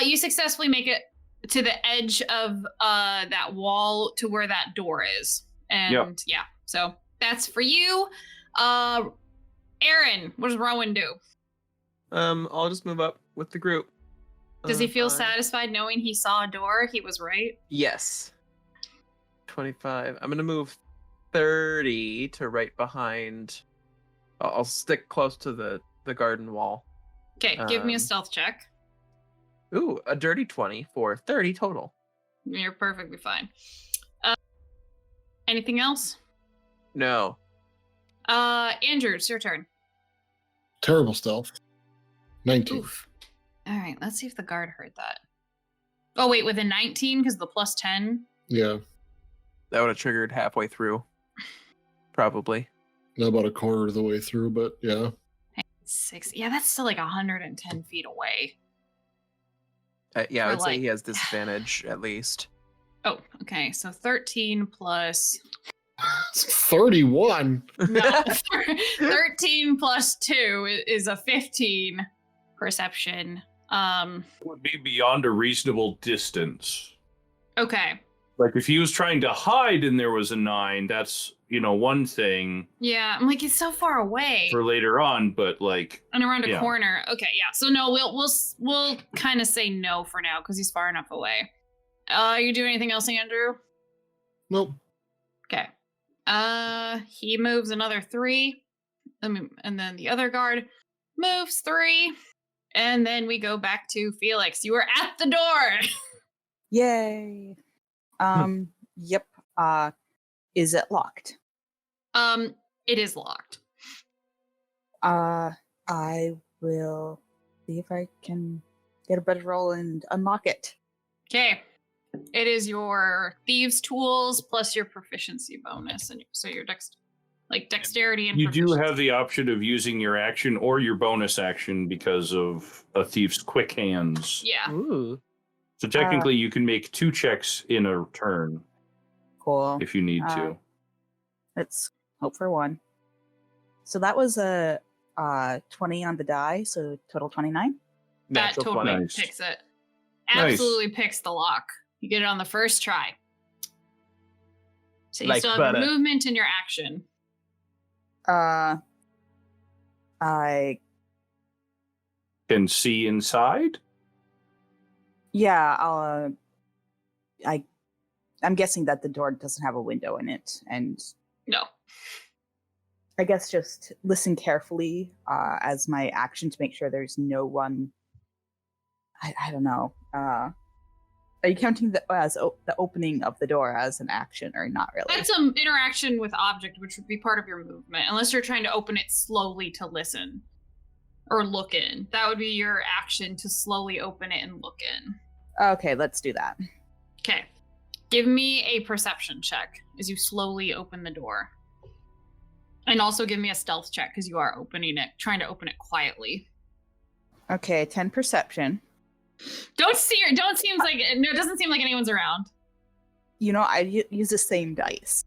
You successfully make it to the edge of that wall to where that door is. And yeah, so that's for you. Aaron, what does Rowan do? I'll just move up with the group. Does he feel 5. satisfied knowing he saw a door? He was right. Yes. 25. I'm gonna move 30 to right behind. I'll stick close to the garden wall. Okay, give me a stealth check. Ooh, a dirty 20 for 30 total. You're perfectly fine. Anything else? No. Andrew, it's your turn. Terrible stealth. 19. Oof. All right, let's see if the guard heard that. Oh, wait, with a 19 because the plus 10? Yeah. That would have triggered halfway through. Probably. Not about a quarter of the way through, but yeah. 6. Yeah, that's still like 110 feet away. Yeah, I would say like- he has disadvantage at least. Oh, okay. So 13 plus... 31. No, 13 plus 2 is a 15 perception. Would be beyond a reasonable distance. Okay. Like if he was trying to hide and there was a 9, that's, one thing Yeah, I'm like, it's so far away. for later on, but like, And around a yeah. corner. Okay, yeah. So no, we'll kind of say no for now because he's far enough away. You do anything else, Andrew? Nope. Okay. He moves another 3. And then the other guard moves 3. And then we go back to Felix. You are at the door. Yay. Yep. Is it locked? It is locked. I will see if I can get a better roll and unlock it. Okay. It is your thieves' tools plus your proficiency bonus, and so your dexterity and you do proficiency. have the option of using your action or your bonus action because of a thief's quick hands. Yeah. Ooh. So technically, you can make 2 checks in a turn Cool. if you need to. Let's hope for 1. So that was a 20 on the die, so total 29. That Natural totally 20. Nice. picks it. Nice. Absolutely picks the lock. You get it on the first try. So you Like still have butter. your movement and your action. I Can see inside. yeah. I'm guessing that the door doesn't have a window in it, and No. I guess just listen carefully as my action to make sure there's no one. I don't know. Are you counting the opening of the door as an action or not really? That's some interaction with object, which would be part of your movement, unless you're trying to open it slowly to listen or look in. That would be your action to slowly open it and look in. Okay, let's do that. Okay. Give me a perception check as you slowly open the door. And also give me a stealth check because you are trying to open it quietly. Okay, 10 perception. No, it doesn't seem like anyone's around. You know, I use the same dice.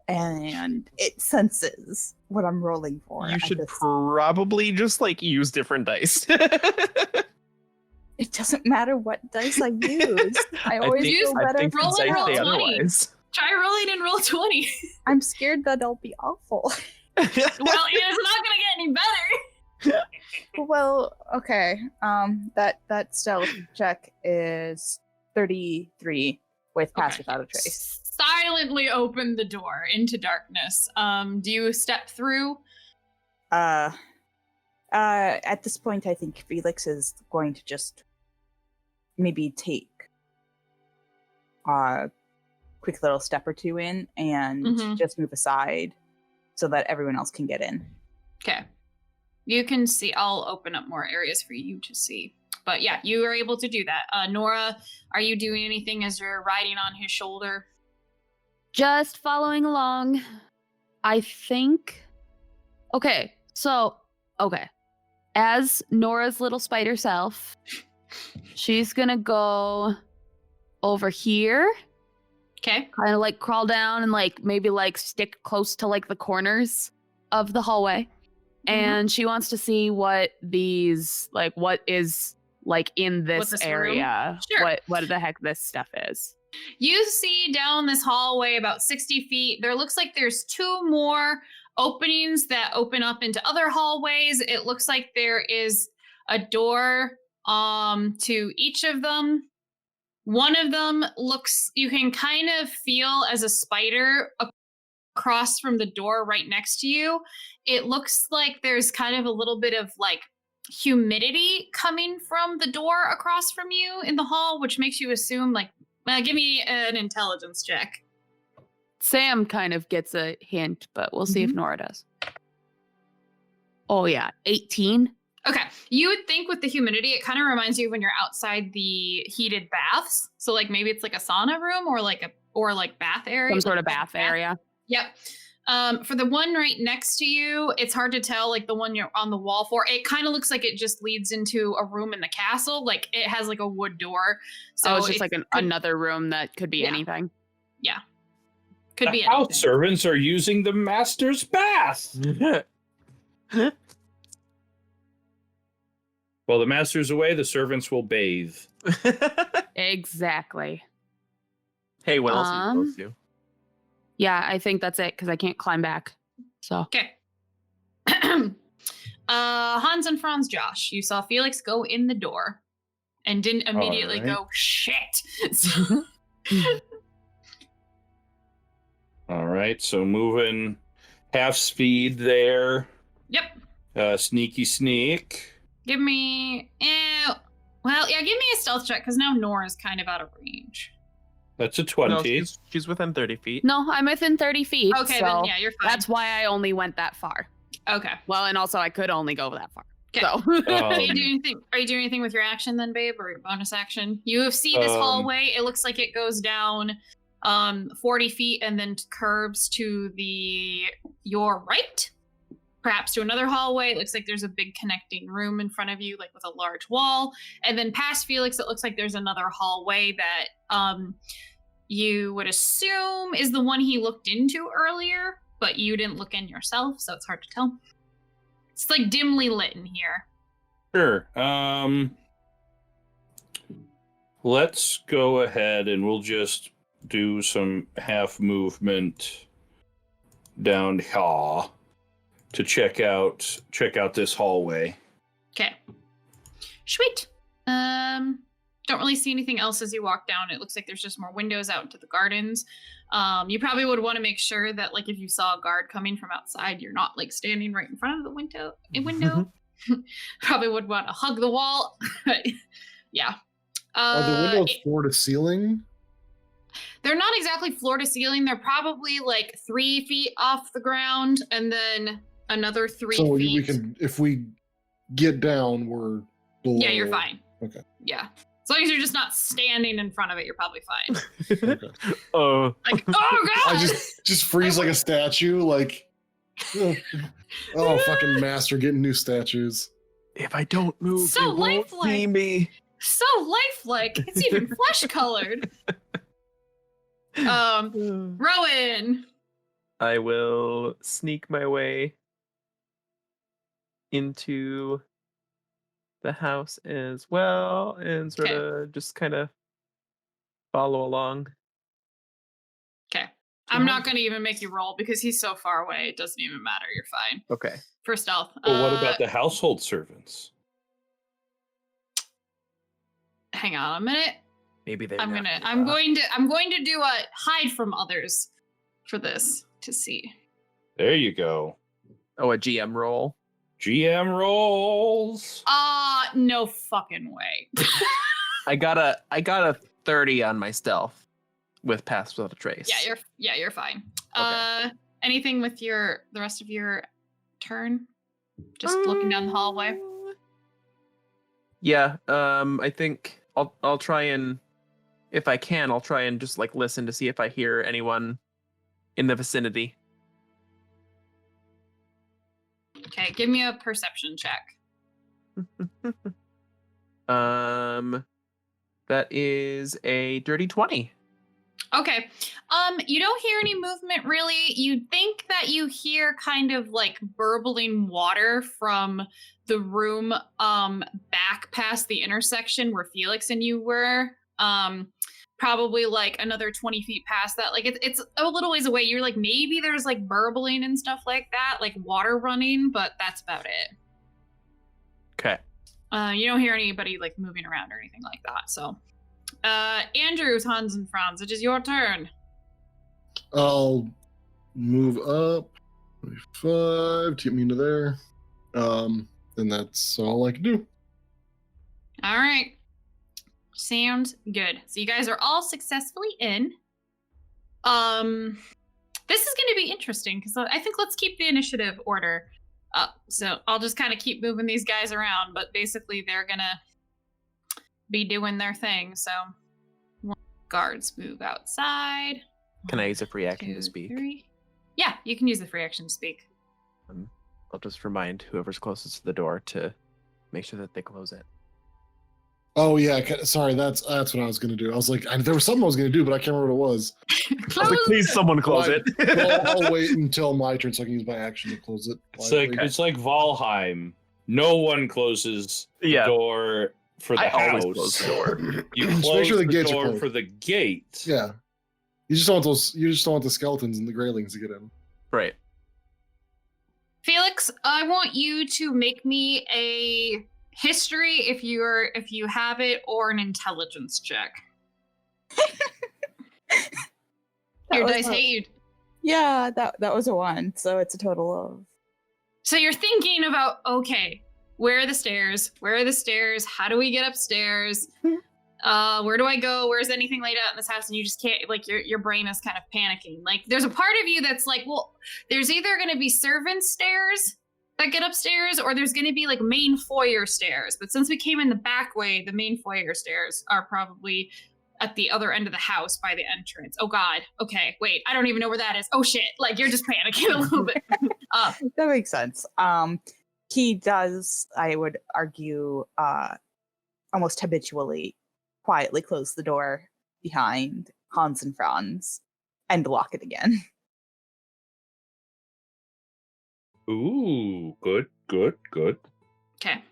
and it senses what I'm rolling for. You at should this- probably just like use different dice. It doesn't matter what dice I use. I always feel better. roll the and dice roll say 20. otherwise. Try rolling and roll 20. I'm scared that I'll be awful. Well, it's not gonna get any better. Well, okay. That stealth check is 33 with pass Okay. without a trace. Silently open the door into darkness. Do you step through? At this point, I think Felix is going to just maybe take a quick little step or two in and Mhm. just move aside so that everyone else can get in. Okay. You can see. I'll open up more areas for you to see. But yeah, you are able to do that. Nora, are you doing anything as you're riding on his shoulder? Just following along. I think. Okay, as Nora's little spider self, she's gonna go over here, Okay. kind of like crawl down and like maybe like stick close to like the corners of the hallway. And she wants to see what these like what is like in this this room? area. Sure. What the heck this stuff is. You see down this hallway about 60 feet, there looks like there's 2 more openings that open up into other hallways. It looks like there is a door to each of them. One of them looks, you can kind of feel as a spider across from the door right next to you. It looks like there's kind of a little bit of like humidity coming from the door across from you in the hall, which makes you assume like, give me an intelligence check. Sam kind of gets a hint, but we'll see if Nora does. Oh yeah, 18. Okay. You would think with the humidity, it kind of reminds you of when you're outside the heated baths. So like maybe it's like a sauna room or like bath area. Some sort of like bath area. Yep. For the one right next to you, it's hard to tell, like the one you're on the wall for. It kind of looks like it just leads into a room in the castle. Like it has like a wood door. So it's just like another room that could be anything. Yeah. Could be The house anything. servants are using the master's bath. While the master's away, the servants will bathe. Exactly. Hey, what else are you supposed to? Yeah, I think that's it because I can't climb back. So Okay. Hans and Franz, Josh, you saw Felix go in the door and didn't immediately Alright. go, shit. So- All right, so moving half speed there. Yep. Sneaky sneak. Give me, give me a stealth check because now Nora's kind of out of range. That's a 20. No, she's within 30 feet. no, I'm within 30 feet. Okay, so then yeah, you're fine. that's why I only went that far. Okay. Well, and also I could only go that far. 'Kay. So Are you doing anything with your action then, babe, or your bonus action? You see this hallway. It looks like it goes down 40 feet and then curves to your right. Perhaps to another hallway. It looks like there's a big connecting room in front of you, like with a large wall. And then past Felix, it looks like there's another hallway that you would assume is the one he looked into earlier, but you didn't look in yourself, so it's hard to tell. It's like dimly lit in here. Sure. Let's go ahead and we'll just do some half movement down here to check out this hallway. Okay. Sweet. Don't really see anything else as you walk down. It looks like there's just more windows out into the gardens. You probably would want to make sure that, like, if you saw a guard coming from outside, you're not like standing right in front of the window. Probably would want to hug the wall. Yeah. Are the windows floor to ceiling? They're not exactly floor to ceiling. They're probably like 3 feet off the ground, and then another 3 So feet. we can, if we get down, we're below. Yeah, you're fine. Okay. Yeah. As long as you're just not standing in front of it, you're probably fine. Okay. Like, oh god! I just freeze like a statue, like, oh, fucking master getting new statues. If I don't move, So they won't lifelike. see me. So lifelike. It's even flesh colored. Rowan. I will sneak my way into the house as well and sort of just kind of follow along. Okay. I'm not going to even make you roll because he's so far away. It doesn't even matter. You're fine. Okay. For stealth. Well, what about the household servants? Hang on a minute. Maybe they're I'm not going to do a hide from others for this to see. There you go. Oh, a GM roll. GM rolls. No fucking way. I got a 30 on my stealth with pass without a trace. You're fine. Okay. Anything with the rest of your turn? Just looking down the hallway. Yeah. I think I'll try and, if I can, I'll try and just like listen to see if I hear anyone in the vicinity. Okay, give me a perception check. That is a dirty 20. Okay. You don't hear any movement really. You think that you hear kind of like burbling water from the room back past the intersection where Felix and you were. Probably like another 20 feet past that. Like it's a little ways away. You're like, maybe there's like burbling and stuff like that, like water running, but that's about it. Okay. You don't hear anybody like moving around or anything like that. So, Andrews, Hans, and Franz, it is your turn. I'll move up 5 to get me into there. And that's all I can do. All right. Sounds good. So you guys are all successfully in. This is going to be interesting because I think let's keep the initiative order up. So I'll just kind of keep moving these guys around, but basically they're going to be doing their thing. So guards move outside. Can I use a free action 2, to speak? 3. Yeah, you can use the free action to speak. I'll just remind whoever's closest to the door to make sure that they close it. Oh yeah, sorry. That's what I was gonna do. I was like, there was something I was gonna do, but I can't remember what it was. Please, someone close it. I'll wait until my turn so I can use my action to close it. It's like Valheim. No one closes the door for the house. Always close the door. You Just close make sure the the gates are door closed. for the gate. Yeah, you just don't want those. You just don't want the skeletons and the greylings to get in. Right. Felix, I want you to make me a history if you have it, or an intelligence check. Your dice hate you. Yeah, that was a 1, so it's a total of. So you're thinking about, okay, where are the stairs? Where are the stairs? How do we get upstairs? Where do I go? Where's anything laid out in this house? And you just can't, like, your brain is kind of panicking. Like, there's a part of you that's like, well, there's either going to be servant stairs that get upstairs, or there's going to be like main foyer stairs. But since we came in the back way, the main foyer stairs are probably at the other end of the house by the entrance. Oh God. Okay, wait, I don't even know where that is. Oh shit, like you're just panicking a little bit. That makes sense. He does, I would argue, almost habitually quietly close the door behind Hans and Franz and lock it again. Ooh, good. Okay.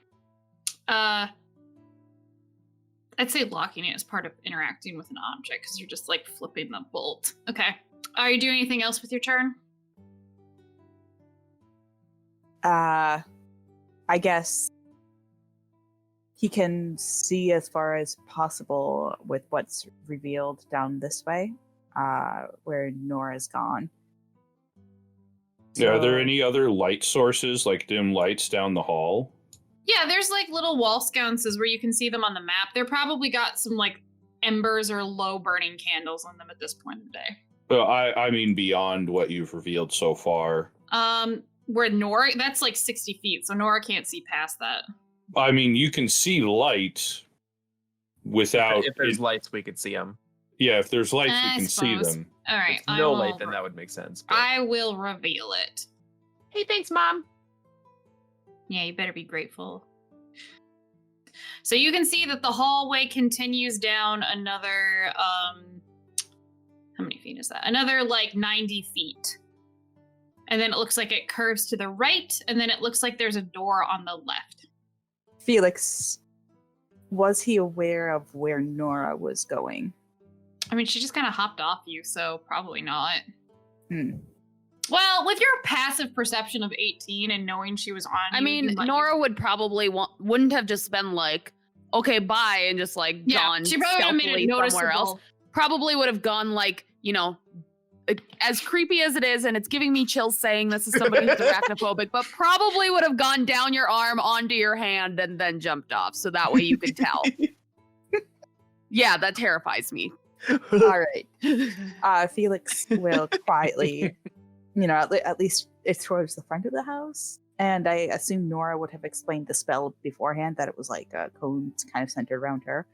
I'd say locking it is part of interacting with an object because you're just like flipping the bolt. Okay. Are you doing anything else with your turn? I guess he can see as far as possible with what's revealed down this way, where Nora's gone. Yeah, are there any other light sources, like dim lights down the hall? Yeah, there's like little wall sconces where you can see them on the map. They're probably got some like embers or low burning candles on them at this point in the day. But I mean beyond what you've revealed so far. Where Nora, that's like 60 feet, so Nora can't see past that. I mean, you can see light without... If there's lights, we could see them. Yeah, if there's lights, I we can see suppose. them. All right. If no light, then that would make sense. But... I will reveal it. Hey, thanks, Mom. Yeah, you better be grateful. So you can see that the hallway continues down another, how many feet is that? Another like 90 feet. and then it looks like it curves to the right, and then it looks like there's a door on the left. Felix, was he aware of where Nora was going? I mean, she just kind of hopped off you, so probably not. Hmm. Well, with your passive perception of 18 and knowing she was on I you, mean, you might- Nora would probably wouldn't have just been like, okay, bye, and just like gone she probably would have made stealthily it somewhere else. noticeable. Probably would have gone like, as creepy as it is, and it's giving me chills saying this is somebody who's arachnophobic, but probably would have gone down your arm onto your hand and then jumped off, so that way you could tell. Yeah, that terrifies me. All right. Felix will quietly, at least it's towards the front of the house. And I assume Nora would have explained the spell beforehand, that it was like a cone kind of centered around her.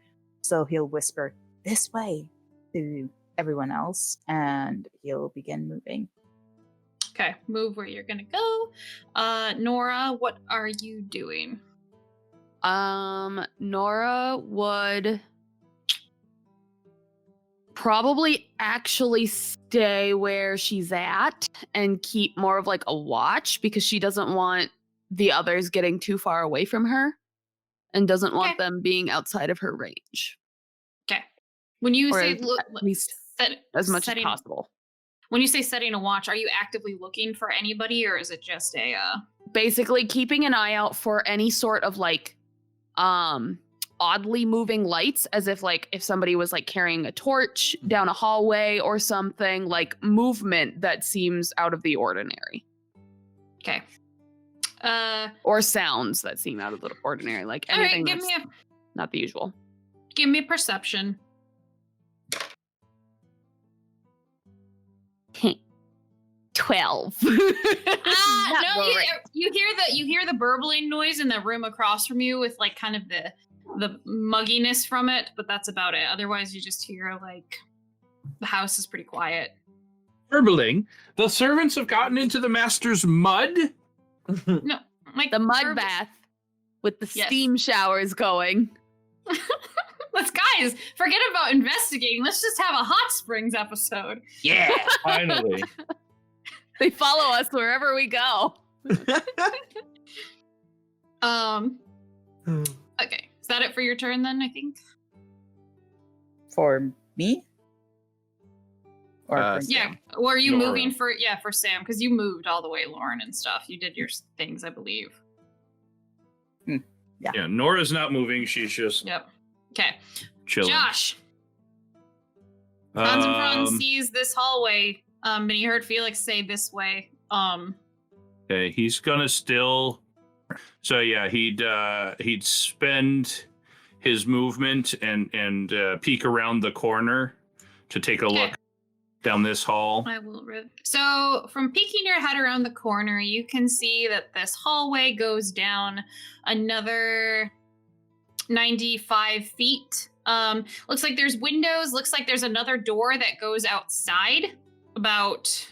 So he'll whisper, "This way," to everyone else, and he'll begin moving. Okay, move where you're gonna go. Nora, what are you doing? Nora would probably actually stay where she's at and keep more of like a watch, because she doesn't want the others getting too far away from her and doesn't want them being outside of her range. Okay. When you Or say at least as much as possible. When you say setting a watch, are you actively looking for anybody, or is it just a Basically keeping an eye out for any sort of like oddly moving lights, as if like if somebody was like carrying a torch down a hallway or something, like movement that seems out of the ordinary. Okay. Or sounds that seem out of the ordinary, like anything all right, that's not the usual. Give me perception. 12. No, you hear the burbling noise in the room across from you with like kind of the mugginess from it, but that's about it. Otherwise, you just hear like the house is pretty quiet. Burbling. The servants have gotten into the master's mud. No, like The mud bath with the Yes. steam showers going. Guys, forget about investigating. Let's just have a hot springs episode. Yeah, finally. They follow us wherever we go. Okay. Is that it for your turn then, I think? For me? Or for Yeah. Sam? Or are you Nora. moving for Sam? Because you moved all the way, Lauren, and stuff. You did your things, I believe. Yeah, Nora's not moving. She's just Yep. Okay. chilling. Josh. Franz and Franz sees this hallway, and he heard Felix say this way. Okay, he's gonna still. So yeah, he'd spend his movement and peek around the corner to take a look down this hall. I will. So from peeking your head around the corner, you can see that this hallway goes down another 95 feet. Looks like there's windows. Looks like there's another door that goes outside about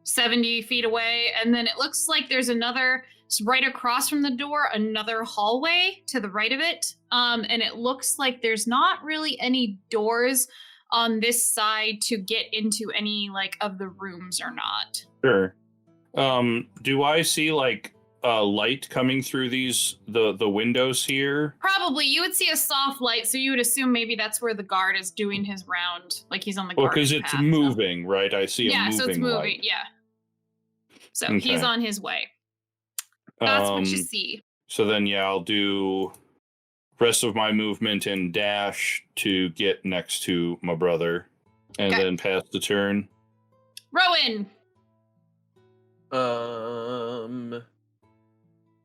70 feet away. And then it looks like there's another right across from the door, another hallway to the right of it. And it looks like there's not really any doors on this side to get into any like of the rooms or not. Sure. Do I see like light coming through the windows here? Probably. You would see a soft light, so you would assume maybe that's where the guard is doing his round. Like he's on the Well, guard because it's path, so- moving, right? I see a moving so it's moving. light. Yeah. So Okay. he's on his way. That's what you see. So then, yeah, I'll do rest of my movement and dash to get next to my brother, and Okay. then pass the turn. Rowan.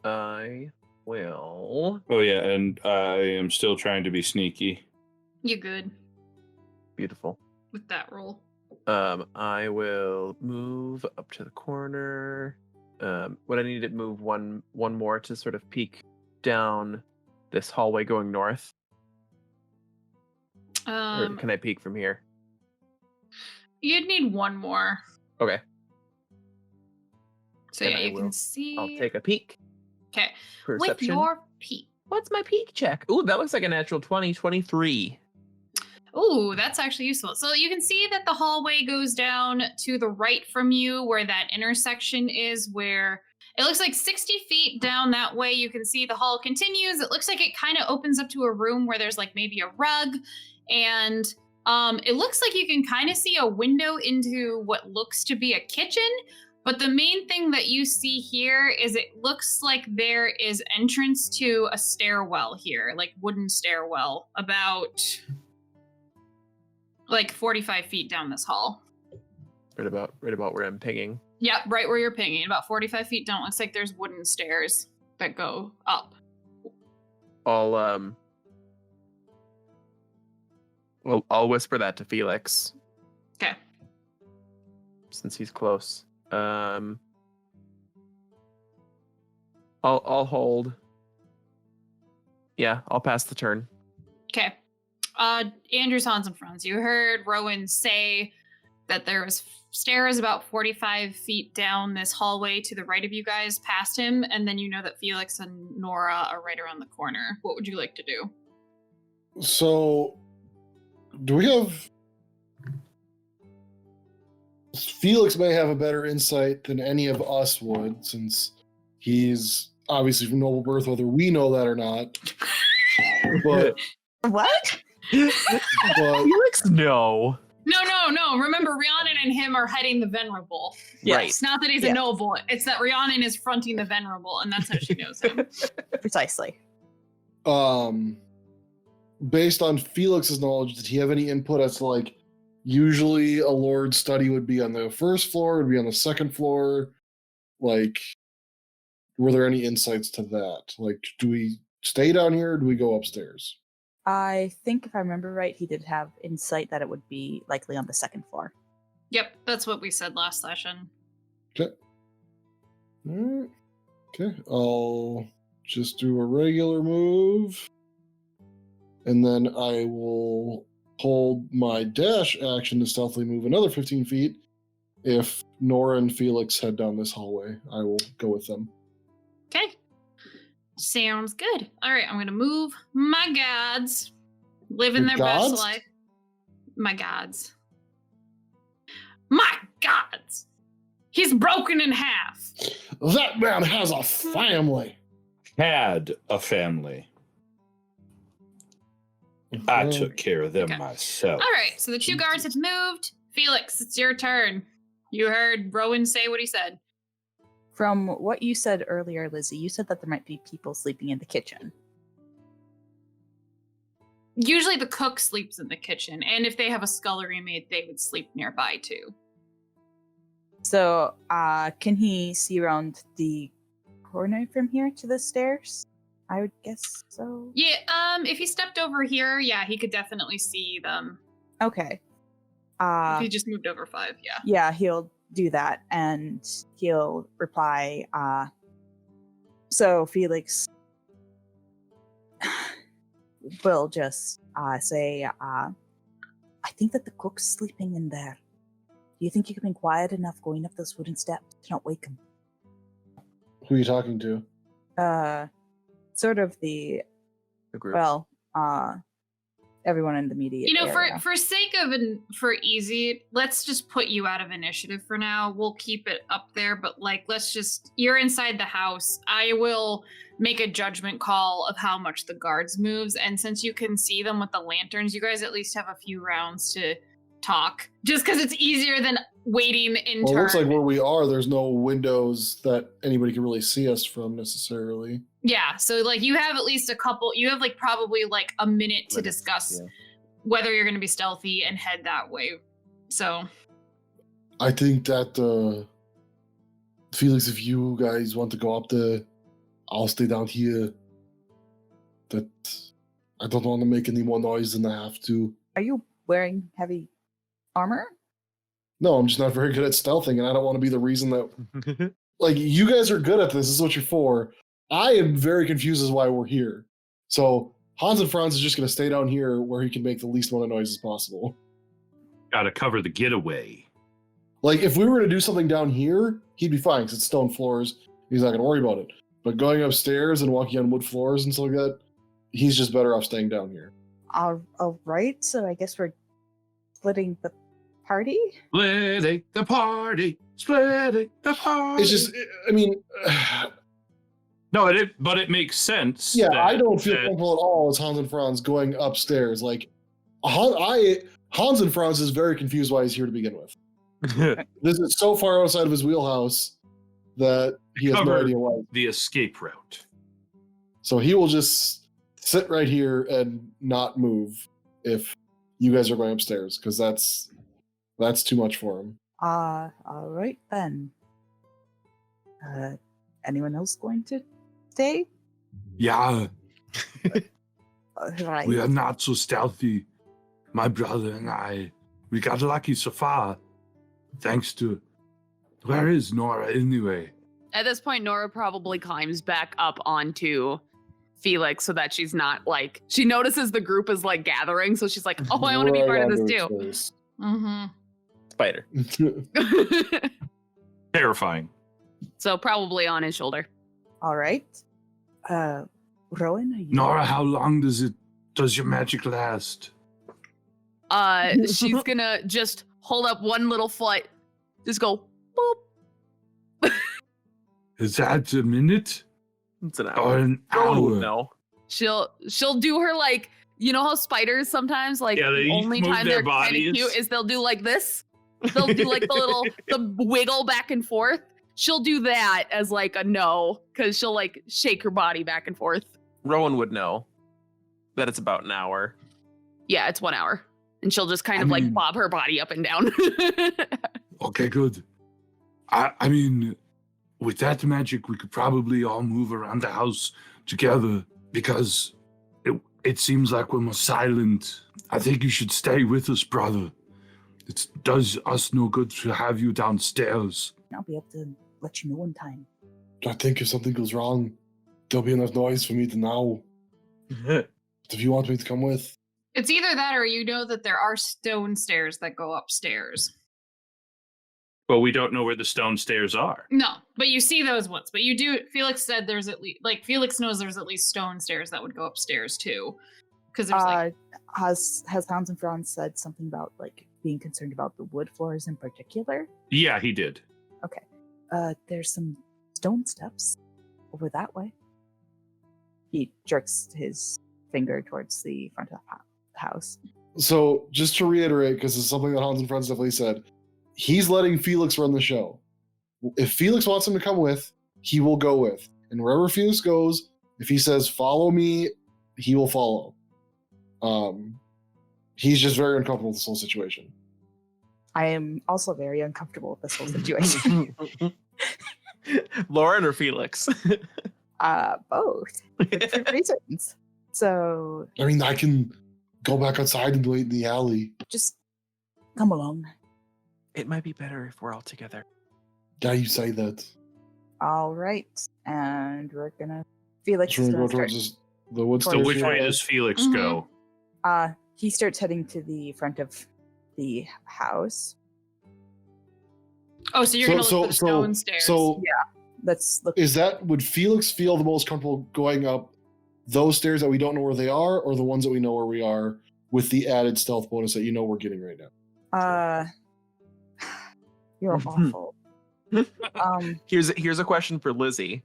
I will. Oh yeah, and I am still trying to be sneaky. You good Beautiful. with that roll? I will move up to the corner. Would I need to move one more to sort of peek down this hallway going north? Or can I peek from here? You'd need one more. Okay. So Then yeah, I you will. can see. I'll take a peek. Okay. With Perception. your peek. What's my peek check? Ooh, that looks like a natural 20, 23. Ooh, that's actually useful. So you can see that the hallway goes down to the right from you where that intersection is, where it looks like 60 feet down that way. You can see the hall continues. It looks like it kind of opens up to a room where there's like maybe a rug. And it looks like you can kind of see a window into what looks to be a kitchen. But the main thing that you see here is it looks like there is entrance to a stairwell here, like wooden stairwell, about like 45 feet down this hall. Right about where I'm pinging. Yep, right where you're pinging. About 45 feet down. Looks like there's wooden stairs that go up. I'll whisper that to Felix. Okay. Since he's close. I'll hold. Yeah, I'll pass the turn. Okay. Andrews, Hans, and Franz, you heard Rowan say that there was stairs about 45 feet down this hallway to the right of you guys past him, and then you know that Felix and Nora are right around the corner. What would you like to do? So, do we have... Felix may have a better insight than any of us would, since he's obviously from noble birth, whether we know that or not. But What? Felix, no. No. Remember, Rhiannon and him are heading the Venerable. Right. It's not that he's a noble. It's that Rhiannon is fronting the Venerable, and that's how she knows him. Precisely. Based on Felix's knowledge, did he have any input as to, like, usually a lord's study would be on the first floor, would be on the second floor? Like, were there any insights to that? Like, do we stay down here or do we go upstairs? I think if I remember right, he did have insight that it would be likely on the second floor. Yep, that's what we said last session. Okay. Alright. Okay, I'll just do a regular move. And then I will hold my dash action to stealthily move another 15 feet. If Nora and Felix head down this hallway, I will go with them. Okay. Sounds good. All right, I'm going to move my gods. Living Your their best gods? life. My gods. My gods! He's broken in half. That man has a family. Had a family. I Okay. took care of them Okay. myself. All right, so the two guards have moved. Felix, it's your turn. You heard Rowan say what he said. From what you said earlier, Lizzie, you said that there might be people sleeping in the kitchen. Usually the cook sleeps in the kitchen, and if they have a scullery maid, they would sleep nearby too. So, can he see around the corner from here to the stairs? I would guess so. Yeah, if he stepped over here, yeah, he could definitely see them. Okay. If he just moved over 5, yeah. Yeah, he'll do that, and he'll reply, so Felix will just say, I think that the cook's sleeping in there. Do you think you can be quiet enough going up those wooden steps to not wake him? Who are you talking to? Sort of the group. well, everyone in the media. You know, area. for sake of for easy, let's just put you out of initiative for now. We'll keep it up there, but like, you're inside the house. I will make a judgment call of how much the guards moves, and since you can see them with the lanterns, you guys at least have a few rounds to talk, just because it's easier than waiting in Well, it turn. looks like where we are, there's no windows that anybody can really see us from necessarily. Yeah, so like you have at least you have like probably like a minute to discuss whether you're going to be stealthy and head that way. So I think that Felix, if you guys want to go up there, I'll stay down here. That I don't want to make any more noise than I have to. Are you wearing heavy armor? No, I'm just not very good at stealthing, and I don't want to be the reason that like you guys are good at this. This is what you're for. I am very confused as why we're here. So Hans and Franz is just going to stay down here where he can make the least amount of noise as possible. Gotta cover the getaway. Like, if we were to do something down here, he'd be fine because it's stone floors. He's not going to worry about it. But going upstairs and walking on wood floors and stuff like that, he's just better off staying down here. All right, so I guess we're splitting the party. Splitting the party. Splitting the party. It's just, I mean, No, but it makes sense. yeah, that, I don't feel that- comfortable at all as Hans and Franz going upstairs. Like, Hans and Franz is very confused why he's here to begin with. This is so far outside of his wheelhouse that he has no Cover idea why. the escape route. So he will just sit right here and not move if you guys are going upstairs, because that's too much for him. All right then. Anyone else going to stay? Yeah, Right. we are not so stealthy. My brother and I, we got lucky so far. Thanks to... Where is Nora anyway? At this point, Nora probably climbs back up onto Felix so that she's not like, she notices the group is like gathering, so she's like, oh, I want to be part of this too. Mm-hmm. Spider. Terrifying. So probably on his shoulder. All right. Rowan, are you? Nora, how long does your magic last? She's gonna just hold up one little foot, just go boop. Is that a minute It's an or hour. an Rowan would hour? know. She'll do her like, you know how spiders sometimes like Yeah, they the only move time their they're kind bodies. of cute is they'll do like this. They'll do like the wiggle back and forth. She'll do that as like a no, because she'll like shake her body back and forth. Rowan would know that it's about an hour. Yeah, it's 1 hour. And she'll just kind I of like mean- bob her body up and down. Okay, good. I mean, with that magic, we could probably all move around the house together because it seems like we're more silent. I think you should stay with us, brother. It does us no good to have you downstairs. I'll be able to let you know in time. I think if something goes wrong, there'll be enough noise for me to know. If you want me to come with, It's either that or you know that there are stone stairs that go upstairs. But we don't know where the stone stairs are. No, but you see those ones. But you do. Felix said there's at least Felix knows there's at least stone stairs that would go upstairs too, because there's like Has Hans and Franz said something about like being concerned about the wood floors in particular? Yeah, he did. There's some stone steps over that way. He jerks his finger towards the front of the house. so just to reiterate, because it's something that Hans and Franz definitely said, he's letting Felix run the show. If Felix wants him to come with, he will go with. And wherever Felix goes, if he says, follow me, he will follow. He's just very uncomfortable with this whole situation. I am also very uncomfortable with this whole situation. Lauren or Felix? Both. For different reasons. So I mean, I can go back outside and wait in the alley. just come along. It might be better if we're all together. Yeah, you say that. All right. And we're gonna Felix Should is we gonna go start. towards the wood So So stairs which here? way does Felix Mhm. go? He starts heading to the front of the house. oh, so you're gonna look for the stone stairs. So Let's look. would Felix feel the most comfortable going up those stairs that we don't know where they are, or the ones that we know where we are with the added stealth bonus that you know we're getting right now? You're awful. Here's a question for Lizzie.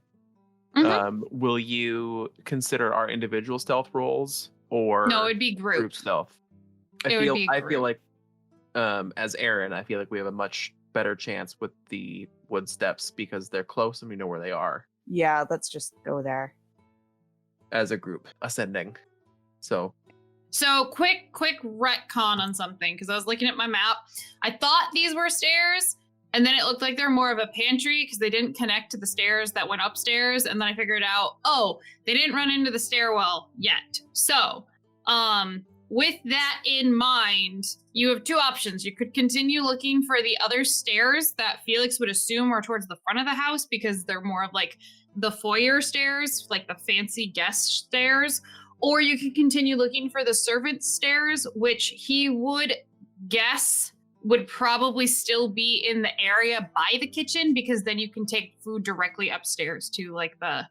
Mhm. Will you consider our individual stealth rolls or no, it'd be group group. stealth? It would be I feel group. like as Aaron, I feel like we have a much better chance with the wood steps because they're close and we know where they are Yeah, let's just go there. as a group ascending. So So quick retcon on something because I was looking at my map. I thought these were stairs, and then it looked like they're more of a pantry because they didn't connect to the stairs that went upstairs. And then I figured out, oh, they didn't run into the stairwell yet. So, with that in mind, you have two options. You could continue looking for the other stairs that Felix would assume are towards the front of the house because they're more of like the foyer stairs, like the fancy guest stairs. Or you can continue looking for the servants' stairs, which he would guess would probably still be in the area by the kitchen because then you can take food directly upstairs to like the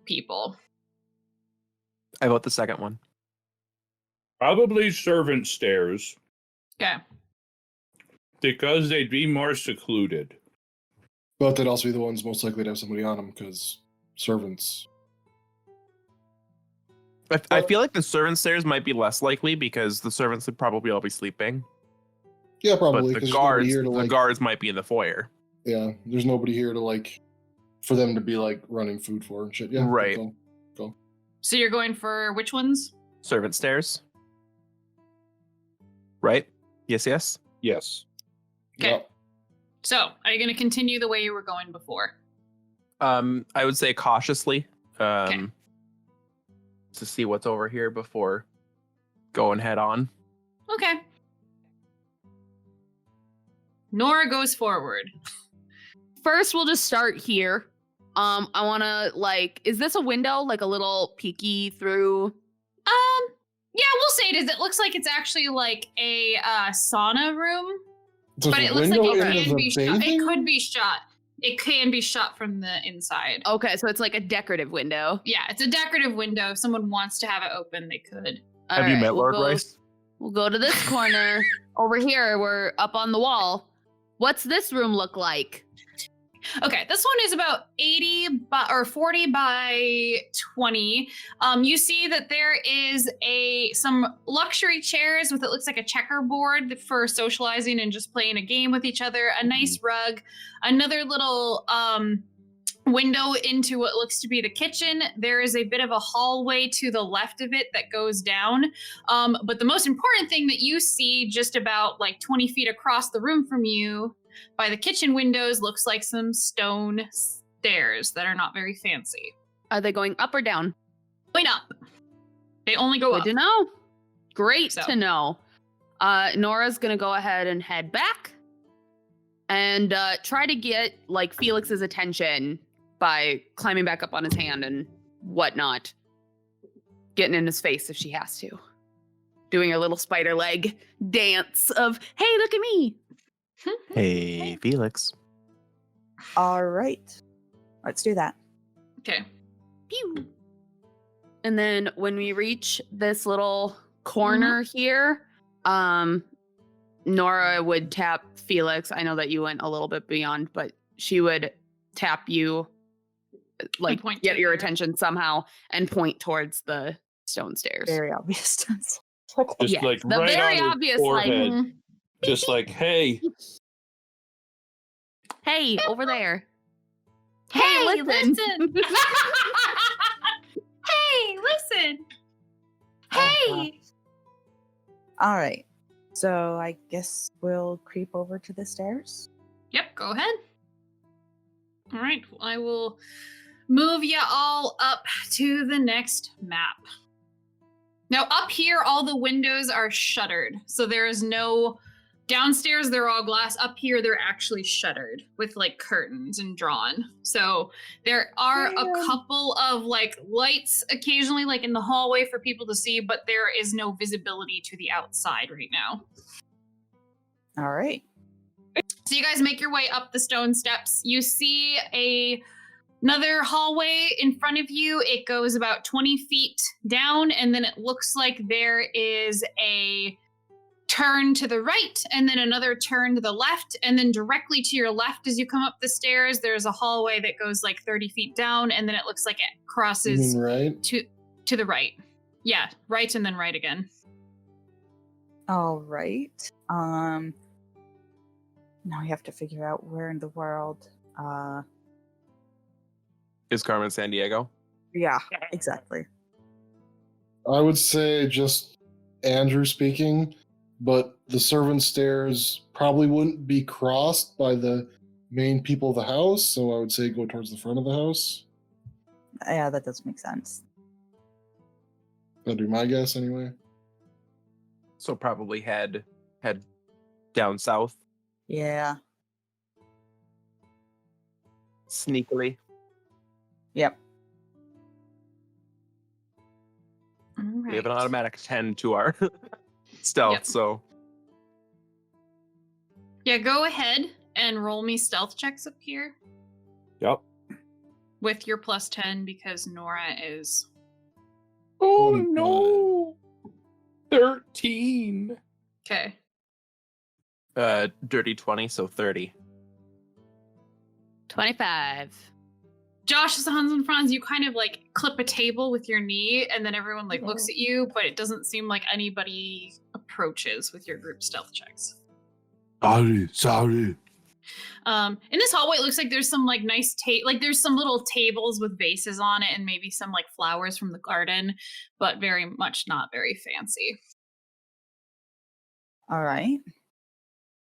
people. I vote the second one. Probably servant stairs Okay. because they'd be more secluded. But they'd also be the ones most likely to have somebody on them because servants. I feel like the servant stairs might be less likely because the servants would probably all be sleeping. Yeah, probably. But 'cause the there's nobody guards, here to, the like, guards might be in the foyer. Yeah, there's nobody here to like for them to be like running food for and shit. Yeah, good Right. call. So you're going for which ones? Servant stairs. Right? Yes, yes. Yes. Okay. Yep. So are you going to continue the way you were going before? I would say cautiously. Okay. To see what's over here before going head on. Okay. Nora goes forward. First, we'll just start here. I want to, like, is this a window, like a little peeky through? Yeah, we'll say it is. It looks like it's actually like a sauna room, So but there's it a looks like window it into can the be shot. It bathing? could be shot. It can be shot from the inside. Okay, so it's like a decorative window. Yeah, it's a decorative window. If someone wants to have it open, they could. All Have you right, met we'll Lord go- Rhys? We'll go to this corner. Over here, we're up on the wall. What's this room look like? Okay, this one is about 40 by 20. You see that there is some luxury chairs with, it looks like a checkerboard for socializing and just playing a game with each other, a nice rug, another little window into what looks to be the kitchen. There is a bit of a hallway to the left of it that goes down. But the most important thing that you see just about like 20 feet across the room from you by the kitchen windows looks like some stone stairs that are not very fancy. Are they going up or down? Going up. They only go Good up. to know. Great So. to know. Nora's gonna go ahead and head back and try to get like Felix's attention by climbing back up on his hand and whatnot. Getting in his face if she has to. Doing her little spider leg dance of, hey, look at me. Hey, Felix. All right. Let's do that. Okay. Pew. And then when we reach this little corner here, Nora would tap Felix. I know that you went a little bit beyond, but she would tap you, like point get to your there. attention somehow and point towards the stone stairs. Very obvious. Just Yes, like the right very on his obvious, forehead. like, Just like, hey, hey, over there. Hey, listen. Hey, listen. Oh, Hey. All right. So I guess we'll creep over to the stairs. Yep, go ahead. All right, I will move you all up to the next map. Now, up here, all the windows are shuttered. So there is no... Downstairs, they're all glass. Up here, they're actually shuttered with, like, curtains and drawn. So there are a Damn. couple of, like, lights occasionally, like, in the hallway for people to see, but there is no visibility to the outside right now. All right. So you guys make your way up the stone steps. You see another hallway in front of you. It goes about 20 feet down, and then it looks like there is a turn to the right, and then another turn to the left, and then directly to your left as you come up the stairs, there's a hallway that goes like 30 feet down, and then it looks like it crosses Right? to the right. Yeah, right and then right again. All right. Now we have to figure out where in the world. Is Carmen San Diego? Yeah, exactly. I would say just Andrew speaking, but the servant stairs probably wouldn't be crossed by the main people of the house, so I would say go towards the front of the house. Yeah, that does make sense. That'd be my guess anyway. So probably head down south Yeah. sneakily. Yep. We have an automatic 10 to our stealth, Yep. so Yeah, go ahead and roll me stealth checks up here yep. with your plus 10 because Nora is... Oh, no. 13. Okay. Dirty 20, so 30. 25. Josh, as Hans and Franz, you kind of like clip a table with your knee, and then everyone like looks at you, but it doesn't seem like anybody approaches with your group stealth checks. Sorry. In this hallway, it looks like there's some like nice there's some little tables with vases on it, and maybe some like flowers from the garden, but very much not very fancy. All right.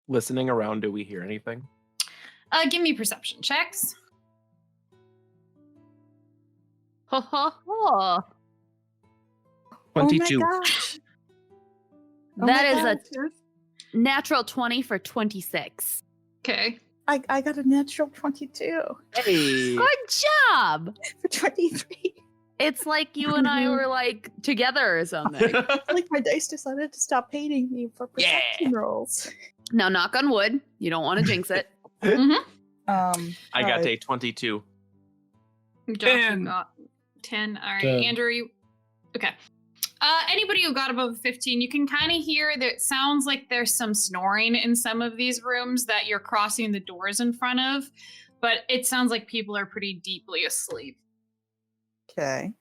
Listening around, do we hear anything? Give me perception checks. Ho ho ho. 22. Oh my gosh. That is a a natural 20 for 26. Okay. I got a natural 22 Hey. Good job. for 23. It's like you and I were like together or something. Like my dice decided to stop hating me for perception rolls. Now, knock on wood. You don't want to jinx it. I got right. a 22. Josh, 10. you got 10. All right, 10. Andrew. Okay. Anybody who got above 15, you can kind of hear that it sounds like there's some snoring in some of these rooms that you're crossing the doors in front of, but it sounds like people are pretty deeply asleep. Okay.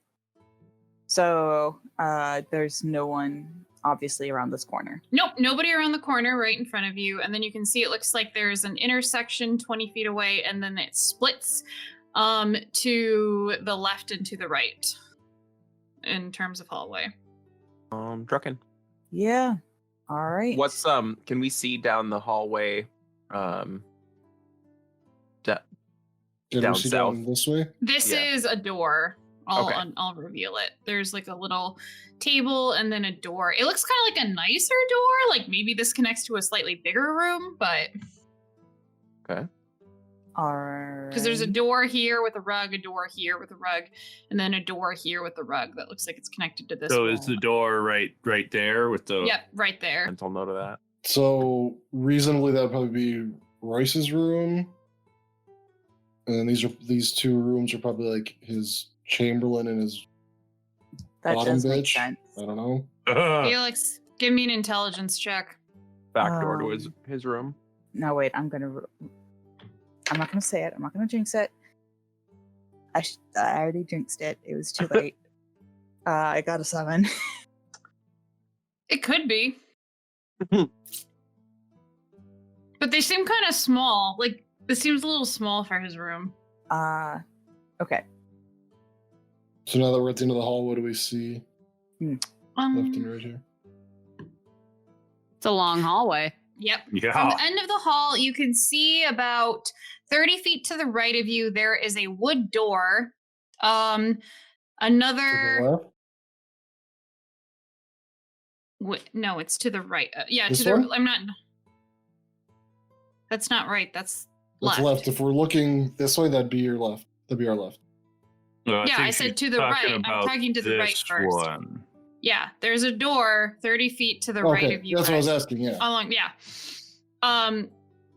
So there's no one obviously around this corner. Nope, nobody around the corner right in front of you. And then you can see it looks like there's an intersection 20 feet away, and then it splits to the left and to the right in terms of hallway. Drucken. Yeah. All right. What's can we see down the hallway? Did Down we see south. down this way? This Yeah. is a door. I'll Okay. I'll reveal it. There's like a little table and then a door. It looks kind of like a nicer door. Like maybe this connects to a slightly bigger room, but Okay. All right. because there's a door here with a rug, a door here with a rug, and then a door here with a rug that looks like it's connected to this. So wall. is the door right there with the? Yep, right there. Mental note of that. So reasonably, that'd probably be Royce's room, and then these two rooms are probably like his chamberlain and his that bottom does make bitch. sense. I don't know. Felix, give me an intelligence check. Back door to Um, his room. No, wait. I'm not gonna say it. I'm not gonna jinx it. I already jinxed it. It was too late. I got a 7. It could be. But they seem kind of small. Like, this seems a little small for his room. Okay. So now that we're at the end of the hall, what do we see left and right here? It's a long hallway. Yep. From Yeah. the end of the hall, you can see about 30 feet to the right of you, there is a wood door. To Another. the left? No, it's to the right. Yeah, This to the. one? I'm not. That's not right. That's That's left. left. If we're looking this way, that'd be your left. That'd be our left. Yeah, think I said she's to the talking right. I'm about talking to the right this first. one. Yeah, there's a door 30 feet to the right Okay, of you. that's what I was guys. asking. Yeah. Along, yeah.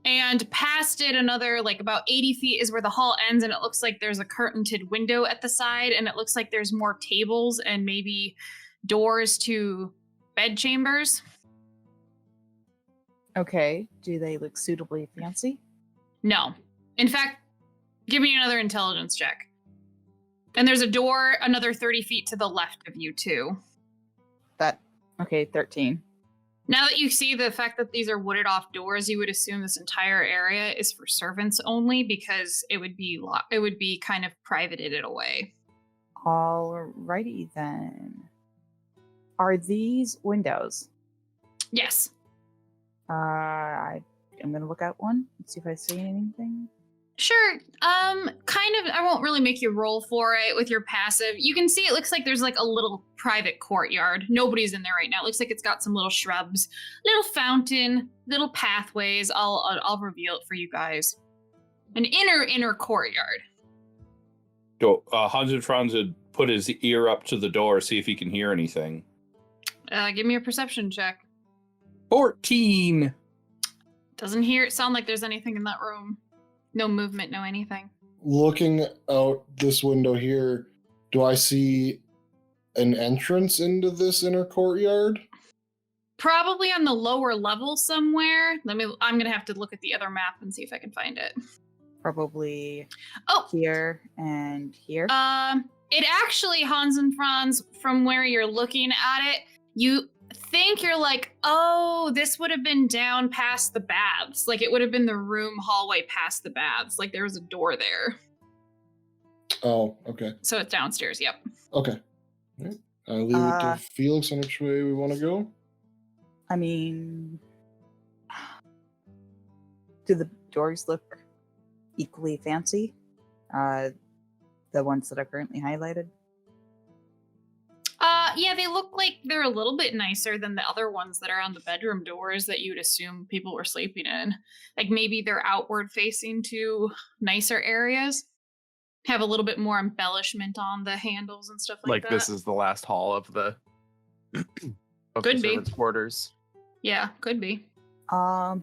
And past it, another like about 80 feet is where the hall ends, and it looks like there's a curtained window at the side, and it looks like there's more tables and maybe doors to bed chambers. Okay. Do they look suitably fancy? No. In fact, give me another intelligence check. And there's a door another 30 feet to the left of you, too. Okay, 13. Now that you see the fact that these are wooded off doors, you would assume this entire area is for servants only because it would be kind of privated away. Alrighty then. Are these windows? Yes. I'm gonna look out one and see if I see anything. Sure. Kind of, I won't really make you roll for it with your passive. You can see it looks like there's like a little private courtyard. Nobody's in there right now. It looks like it's got some little shrubs, little fountain, little pathways. I'll reveal it for you guys. An inner courtyard. Hans and Franz would put his ear up to the door, see if he can hear anything. Give me a perception check. 14. Doesn't sound like there's anything in that room. No movement, no anything. Looking out this window here, do I see an entrance into this inner courtyard? Probably on the lower level somewhere. I'm gonna have to look at the other map and see if I can find it. Probably Oh, here and here. it actually, Hans and Franz, from where you're looking at it, you think you're like, oh, this would have been down past the baths. Like it would have been the room hallway past the baths. Like there was a door there. Oh, okay. So it's downstairs, yep. Okay. All right. I'll leave it to Felix on which way we want to go. I mean, do the doors look equally fancy? The ones that are currently highlighted? Yeah, they look like they're a little bit nicer than the other ones that are on the bedroom doors that you'd assume people were sleeping in. Like maybe they're outward facing to nicer areas. Have a little bit more embellishment on the handles and stuff like that. Like this is the last hall of the of Could the be. servants' quarters. Yeah, could be. All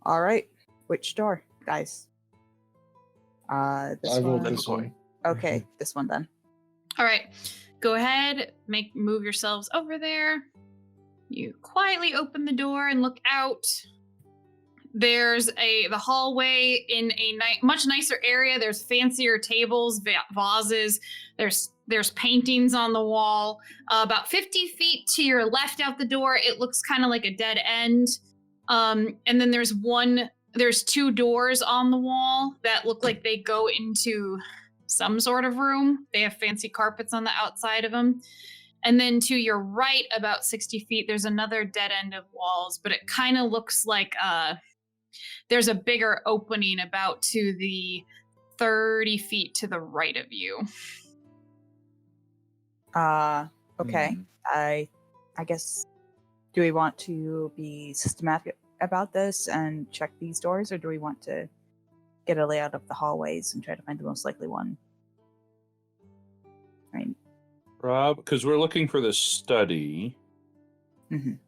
right. Which door, guys? This I vote one. this one. Okay, this one then. All right, go ahead, move yourselves over there. You quietly open the door and look out. There's the hallway in a much nicer area. There's fancier tables, vases. There's paintings on the wall. About 50 feet to your left out the door, it looks kind of like a dead end. And then there's two doors on the wall that look like they go into some sort of room. They have fancy carpets on the outside of them. And then to your right, about 60 feet, there's another dead end of walls, but it kind of looks like there's a bigger opening about to the 30 feet to the right of you. Okay. I guess, do we want to be systematic about this and check these doors, or do we want to get a layout of the hallways and try to find the most likely one? I mean, Rob, because we're looking for the study. mhm.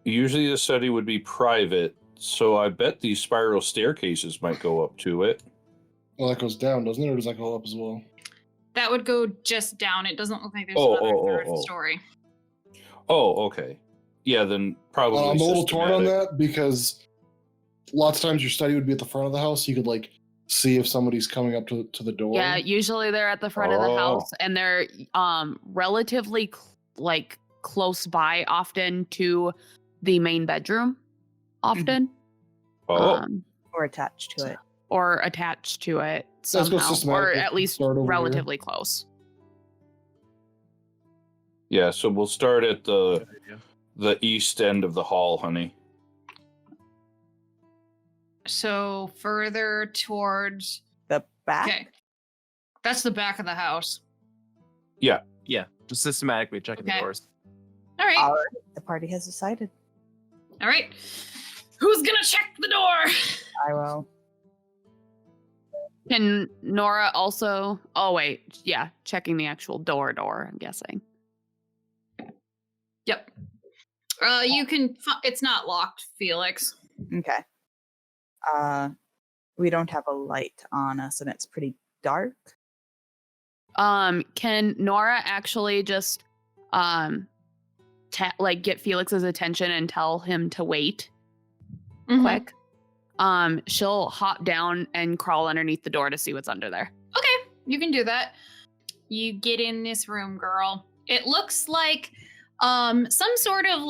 Usually the study would be private, so I bet these spiral staircases might go up to it. Well, that goes down, doesn't it? Or does that go up as well? That would go just down. It doesn't look like there's another third story. Oh, okay. Yeah, then probably. I'm a little torn on systematic. that because lots of times your study would be at the front of the house. You could like see if somebody's coming up to the door. Yeah, usually they're at the front of the house and they're relatively close by often to the main bedroom. Often. Oh. Or attached to it. Or attached to it Let's go somehow, or systematically. at least Start over here. relatively close. Yeah, so we'll start at the east end of the hall, honey. So further towards The back? Okay. That's the back of the house. Yeah, just systematically checking the Okay. doors. All right. All right. The party has decided. All right. Who's gonna check the door? I will. Can Nora also? Oh wait, yeah, checking the actual door. I'm guessing. Yep. You can. It's not locked, Felix. Okay. We don't have a light on us, and it's pretty dark. Can Nora actually just get Felix's attention and tell him to wait quick? She'll hop down and crawl underneath the door to see what's under there. Okay, you can do that. You get in this room, girl. It looks like some sort of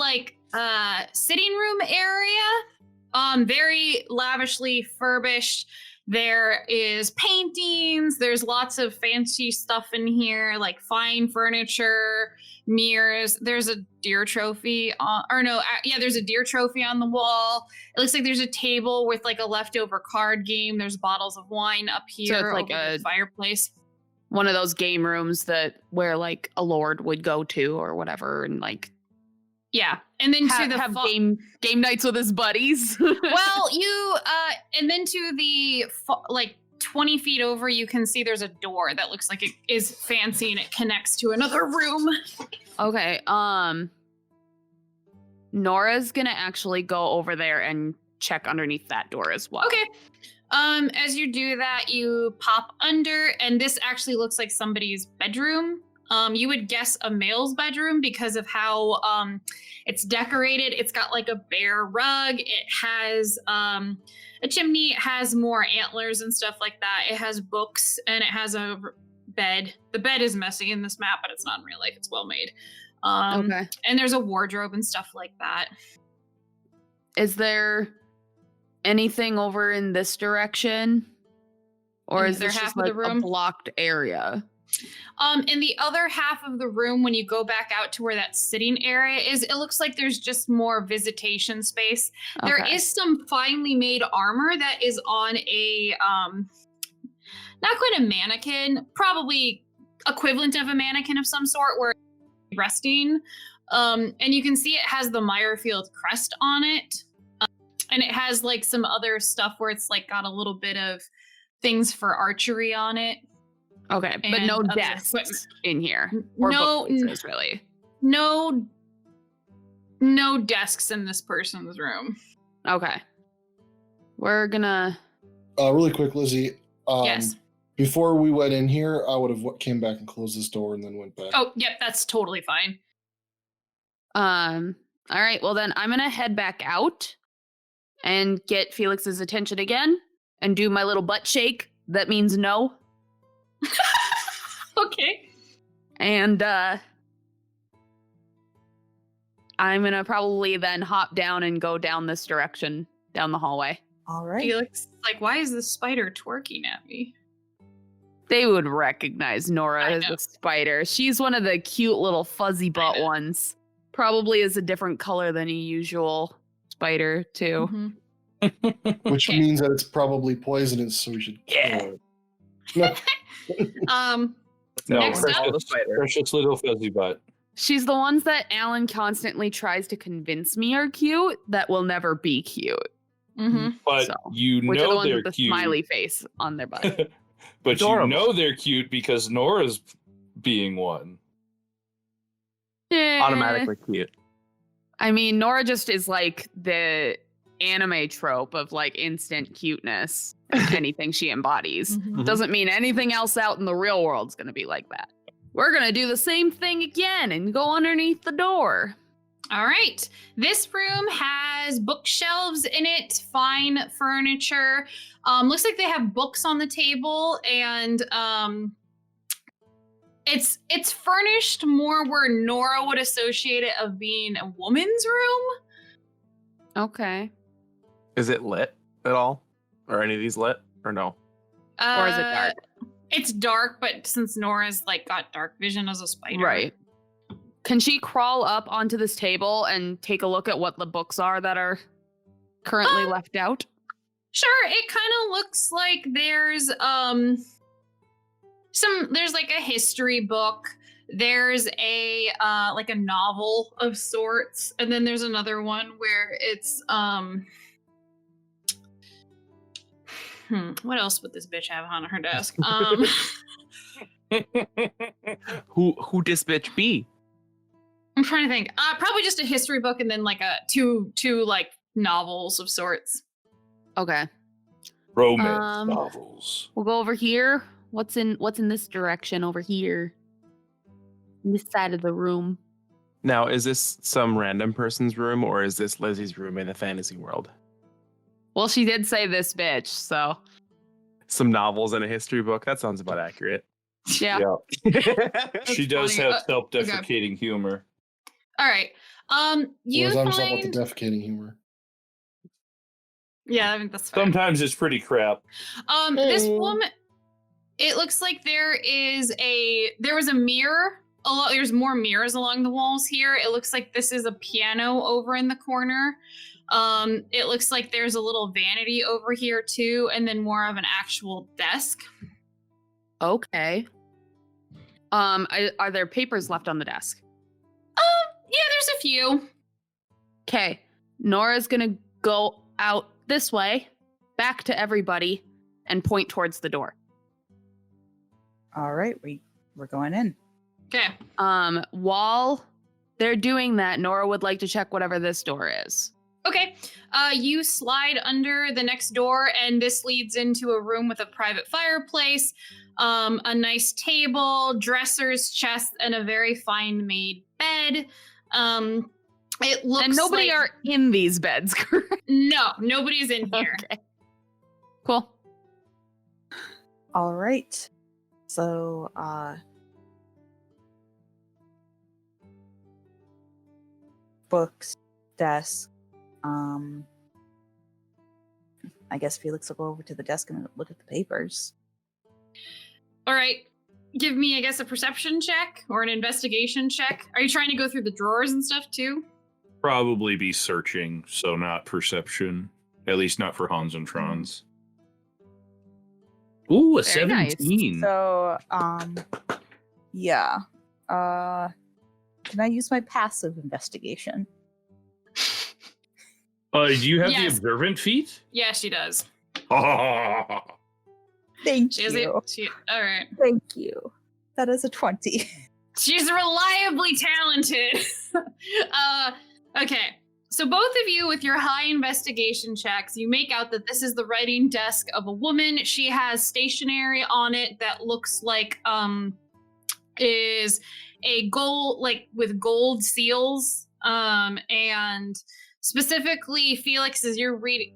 sitting room area. Very lavishly furbished. There is paintings. There's lots of fancy stuff in here, like fine furniture, mirrors. There's a deer trophy there's a deer trophy on the wall. It looks like there's a table with like a leftover card game. There's bottles of wine up here. So it's like over the fireplace. One of those game rooms where like a lord would go to or whatever, and like And then have game nights with his buddies. well, you and then to the 20 feet over, you can see there's a door that looks like it is fancy and it connects to another room. Okay. Nora's gonna actually go over there and check underneath that door as well. Okay. As you do that, you pop under, and this actually looks like somebody's bedroom. You would guess a male's bedroom because of how it's decorated. It's got like a bear rug. It has a chimney. It has more antlers and stuff like that. It has books and it has a bed. The bed is messy in this map, but it's not in real life. It's well made. Okay. And there's a wardrobe and stuff like that. Is there anything over in this direction? Or In is the other this half just of the like a room? blocked area? In the other half of the room, when you go back out to where that sitting area is, it looks like there's just more visitation space. There Okay. is some finely made armor that is on a, not quite a mannequin, probably equivalent of a mannequin of some sort where it's resting. And you can see it has the Meyerfield crest on it. And it has like some other stuff where it's like got a little bit of things for archery on it. Okay, but And no other desks equipment. in here. Or No, bookcases, really. no desks in this person's room. Okay. We're gonna... Really quick, Lizzie. Yes. Before we went in here, I would have came back and closed this door and then went back. Oh, yep, that's totally fine. All right, well then I'm gonna head back out and get Felix's attention again and do my little butt shake. That means no. Okay. And I'm gonna probably then hop down and go down this direction, down the hallway. All right. Felix, like, why is this spider twerking at me? They would recognize Nora I as know. a spider. She's one of the cute little fuzzy butt know. ones. Probably is a different color than a usual spider, too. Mhm. Which Okay. means that it's probably poisonous, so we should kill it. No. No, Next up- precious little fuzzy butt. She's the ones that Alan constantly tries to convince me are cute that will never be cute. Mm-hmm. But So, you Which are the know ones they're with the cute. smiley face on their butt. But Adorable. you know they're cute because Nora's being one. Automatically cute. I mean, Nora just is like the anime trope of like instant cuteness. Anything she embodies. Mm-hmm. Mhm. Doesn't mean anything else out in the real world's going to be like that. We're going to do the same thing again and go underneath the door. All right. This room has bookshelves in it, fine furniture. Looks like they have books on the table, and it's furnished more where Nora would associate it of being a woman's room. Okay. Is it lit at all? Are any of these lit or no? Or is it dark? It's dark, but since Nora's like got dark vision as a spider, Right. Can she crawl up onto this table and take a look at what the books are that are currently left out? Sure, it kind of looks like there's there's like a history book. There's a like a novel of sorts, and then there's another one where it's what else would this bitch have on her desk? Who this bitch be? I'm trying to think. Probably just a history book, and then like a two like novels of sorts. Okay. Romance novels. We'll go over here. What's in this direction over here? This side of the room. Now, is this some random person's room or is this Lizzie's room in the fantasy world? Well, she did say this bitch, so Some novels and a history book. That sounds about accurate. yeah. She does funny. have self-deprecating humor. All right. You Whereas I'm just about the find. defecating humor. Yeah, I think that's fine. Sometimes it's pretty crap. This Hey. woman, it looks like there was a mirror. There's more mirrors along the walls here. It looks like this is a piano over in the corner. It looks like there's a little vanity over here too, and then more of an actual desk. Okay. Are there papers left on the desk? Yeah, there's a few. Okay. Nora's gonna go out this way, back to everybody, and point towards the door. All right, we're going in. Okay. While they're doing that, Nora would like to check whatever this door is. Okay. You slide under the next door, and this leads into a room with a private fireplace, a nice table, dressers, chests, and a very fine made bed. It looks And nobody like... are in these beds, correct? No, nobody's in here. Okay. Cool. All right. So, books, desk. I guess Felix will go over to the desk and look at the papers. All right. Give me, I guess, a perception check or an investigation check. Are you trying to go through the drawers and stuff too? Probably be searching, so not perception. At least not for Hans and Franz. Ooh, a Very nice. 17. So, yeah. Can I use my passive investigation? Do you have the Yes. observant feat? Yeah, she does. Thank She has you. all right. Thank you. That is a 20. She's reliably talented. Okay. So both of you, with your high investigation checks, you make out that this is the writing desk of a woman. She has stationery on it that looks like is a gold, like with gold seals. And specifically, Felix, as you're reading,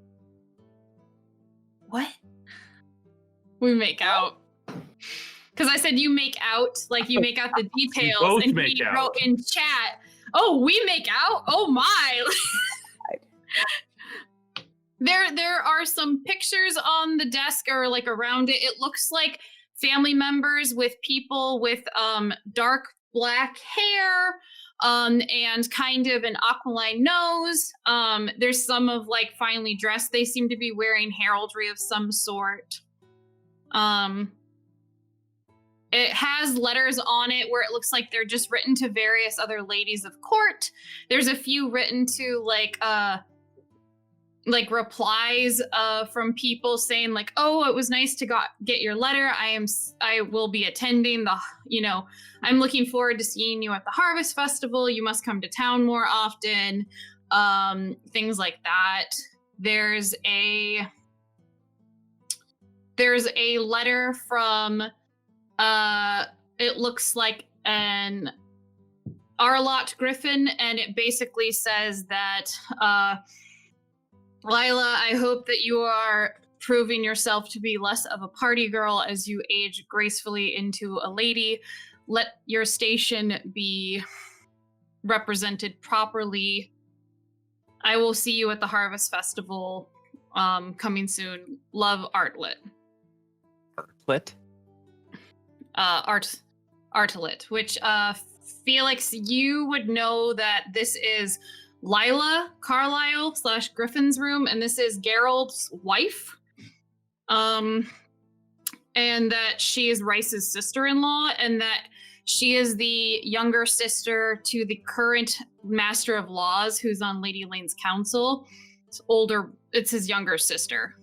what? We make out. Because I said you make out, like you make out the details, both and make he out. wrote in chat, "Oh, we make out? Oh my!" There are some pictures on the desk or like around it. It looks like family members with people with dark black hair, and kind of an aquiline nose. There's some of like finely dressed. They seem to be wearing heraldry of some sort. It has letters on it where it looks like they're just written to various other ladies of court. There's a few written to like replies from people saying like, "Oh, it was nice to get your letter. I will be attending I'm looking forward to seeing you at the Harvest Festival. You must come to town more often." Things like that. There's a letter from it looks like an Arlott Griffin, and it basically says that Lila, I hope that you are proving yourself to be less of a party girl as you age gracefully into a lady. Let your station be represented properly. I will see you at the Harvest Festival coming soon. Love, Artlet. Artlet? Artlet, which Felix, you would know that this is Lila Carlisle / Griffin's room, and this is Gerald's wife. And that she is Rice's sister-in-law, and that she is the younger sister to the current Master of Laws, who's on Lady Lane's council. It's his younger sister.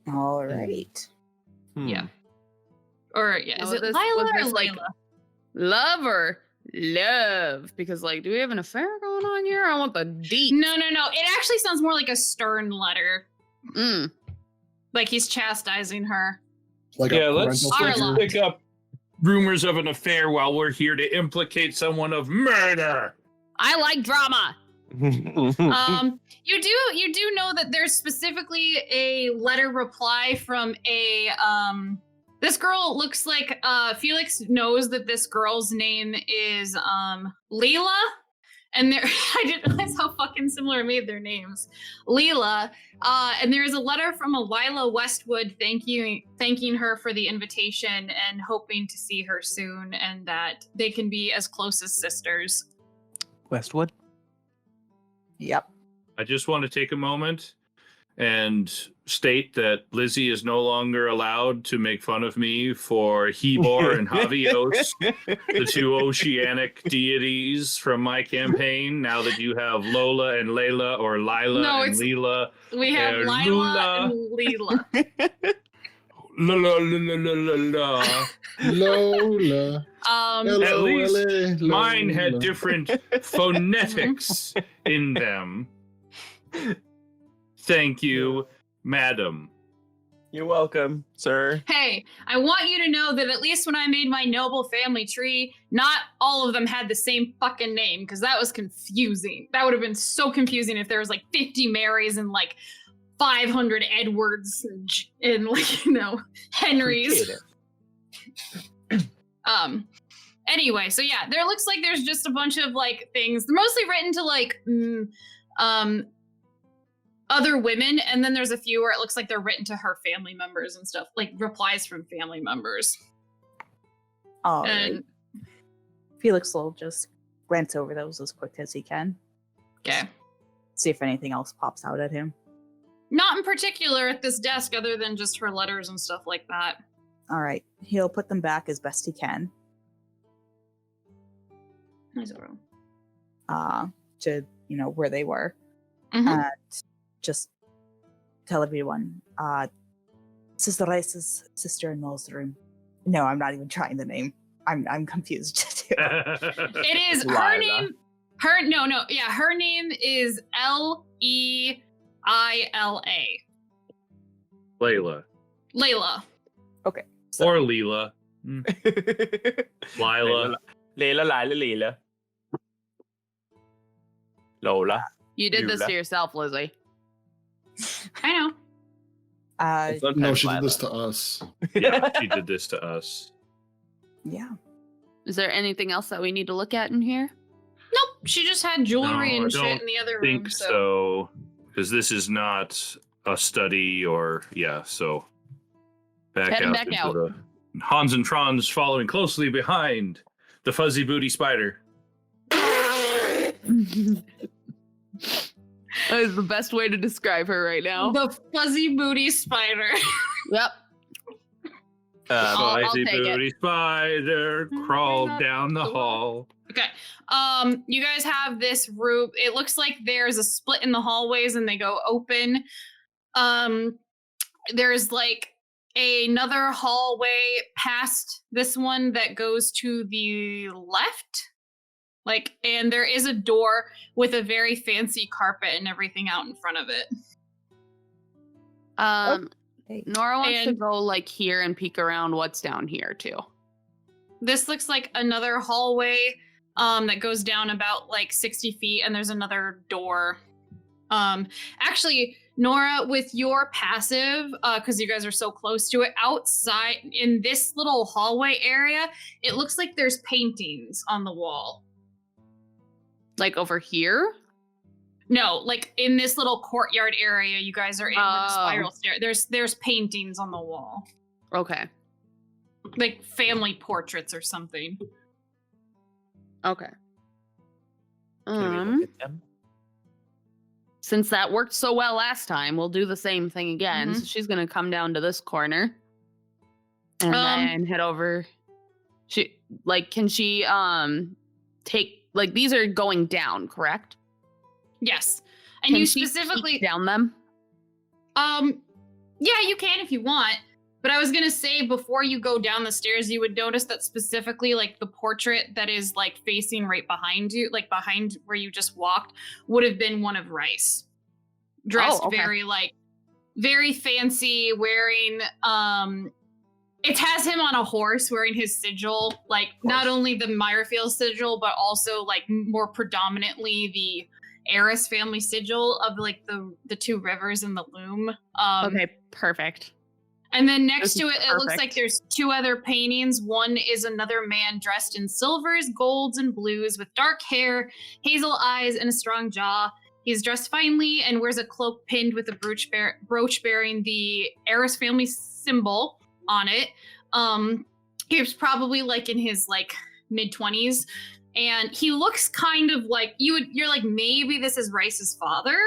All right. Yeah. Or yeah, is Oh, it this- Lila was or this, like, Layla? Love or love? Because, like, do we have an affair going on here? I want the deep. No. It actually sounds more like a stern letter. Like he's chastising her. Like Yeah, a let's parental Arla. figure. pick up rumors of an affair while we're here to implicate someone of murder. I like drama. You do know that there's specifically a letter reply from a this girl looks like Felix knows that this girl's name is Leela, and I didn't realize how fucking similar I made their names. Leela, and there is a letter from a Lila Westwood thanking her for the invitation and hoping to see her soon, and that they can be as close as sisters. Westwood? Yep. I just want to take a moment and state that Lizzie is no longer allowed to make fun of me for Hebor and Javios, the two oceanic deities from my campaign, now that you have Lola and Layla, or Lila No, and it's- Leela. We have Lila Lula. and Leela. La la la la la la la. Lola. Hello, At least Ellie, Mine had Lola. different phonetics in them. Thank you, madam. You're welcome, sir. Hey, I want you to know that at least when I made my noble family tree, not all of them had the same fucking name, because that was confusing. That would have been so confusing if there was like 50 Marys and like 500 Edwards and like, Henrys. Anyway, so yeah, there looks like there's just a bunch of like things. They're mostly written to like other women, and then there's a few where it looks like they're written to her family members and stuff, like replies from family members. All And right. Felix will just glance over those as quick as he can. okay. See if anything else pops out at him. Not in particular at this desk, other than just her letters and stuff like that. All right. He'll put them back as best he can. To where they were. Mhm. And just tell everyone, Sister Rice's sister-in-law's room. No, I'm not even trying the name. I'm confused too. It is her Lila. name. Her name is Leila. Layla. Layla. Or Leela. Lila. Leila. Lola. You did this Lula. to yourself, Lizzie. I know. No, she did this to us. Yeah, she did this to us. Yeah. Is there anything else that we need to look at in here? Nope. She just had jewelry No, and I shit don't in the other room. think so. Because this is not a study or, so Heading out back into out. the Hans and Franz following closely behind the fuzzy booty spider. That is the best way to describe her right now. The fuzzy booty spider. Yep. I'll Fuzzy take it. booty spider crawled down the hall. Okay. You guys have this room. It looks like there's a split in the hallways and they go open. There's like another hallway past this one that goes to the left. And there is a door with a very fancy carpet and everything out in front of it. Hey. Nora wants to And- go like here and peek around what's down here too. This looks like another hallway that goes down about like 60 feet, and there's another door. Actually, Nora, with your passive, because you guys are so close to it, outside in this little hallway area, it looks like there's paintings on the wall. Like over here? No, like in this little courtyard area you guys are in with the spiral stair. There's paintings on the wall. Okay. Like family portraits or something. Okay. Can we look at them? Since that worked so well last time, we'll do the same thing again. Mhm. So she's gonna come down to this corner and then head over. Can she take these are going down, correct? Yes. And Can you she specifically peek down them? Yeah, you can if you want. But I was gonna say before you go down the stairs, you would notice that specifically like the portrait that is like facing right behind you, like behind where you just walked, would have been one of Rhys. Dressed okay. very fancy, wearing it has him on a horse wearing his sigil, like not only the Meyerfield sigil, but also like more predominantly the Eris family sigil of like the two rivers and the loom. Okay, perfect. And then next This to is it, it looks like perfect. there's two other paintings. One is another man dressed in silvers, golds, and blues with dark hair, hazel eyes, and a strong jaw. He's dressed finely and wears a cloak pinned with a brooch bearing the Eris family symbol on it. He was probably like in his like mid-20s, and he looks kind of like you're like, maybe this is Rice's father.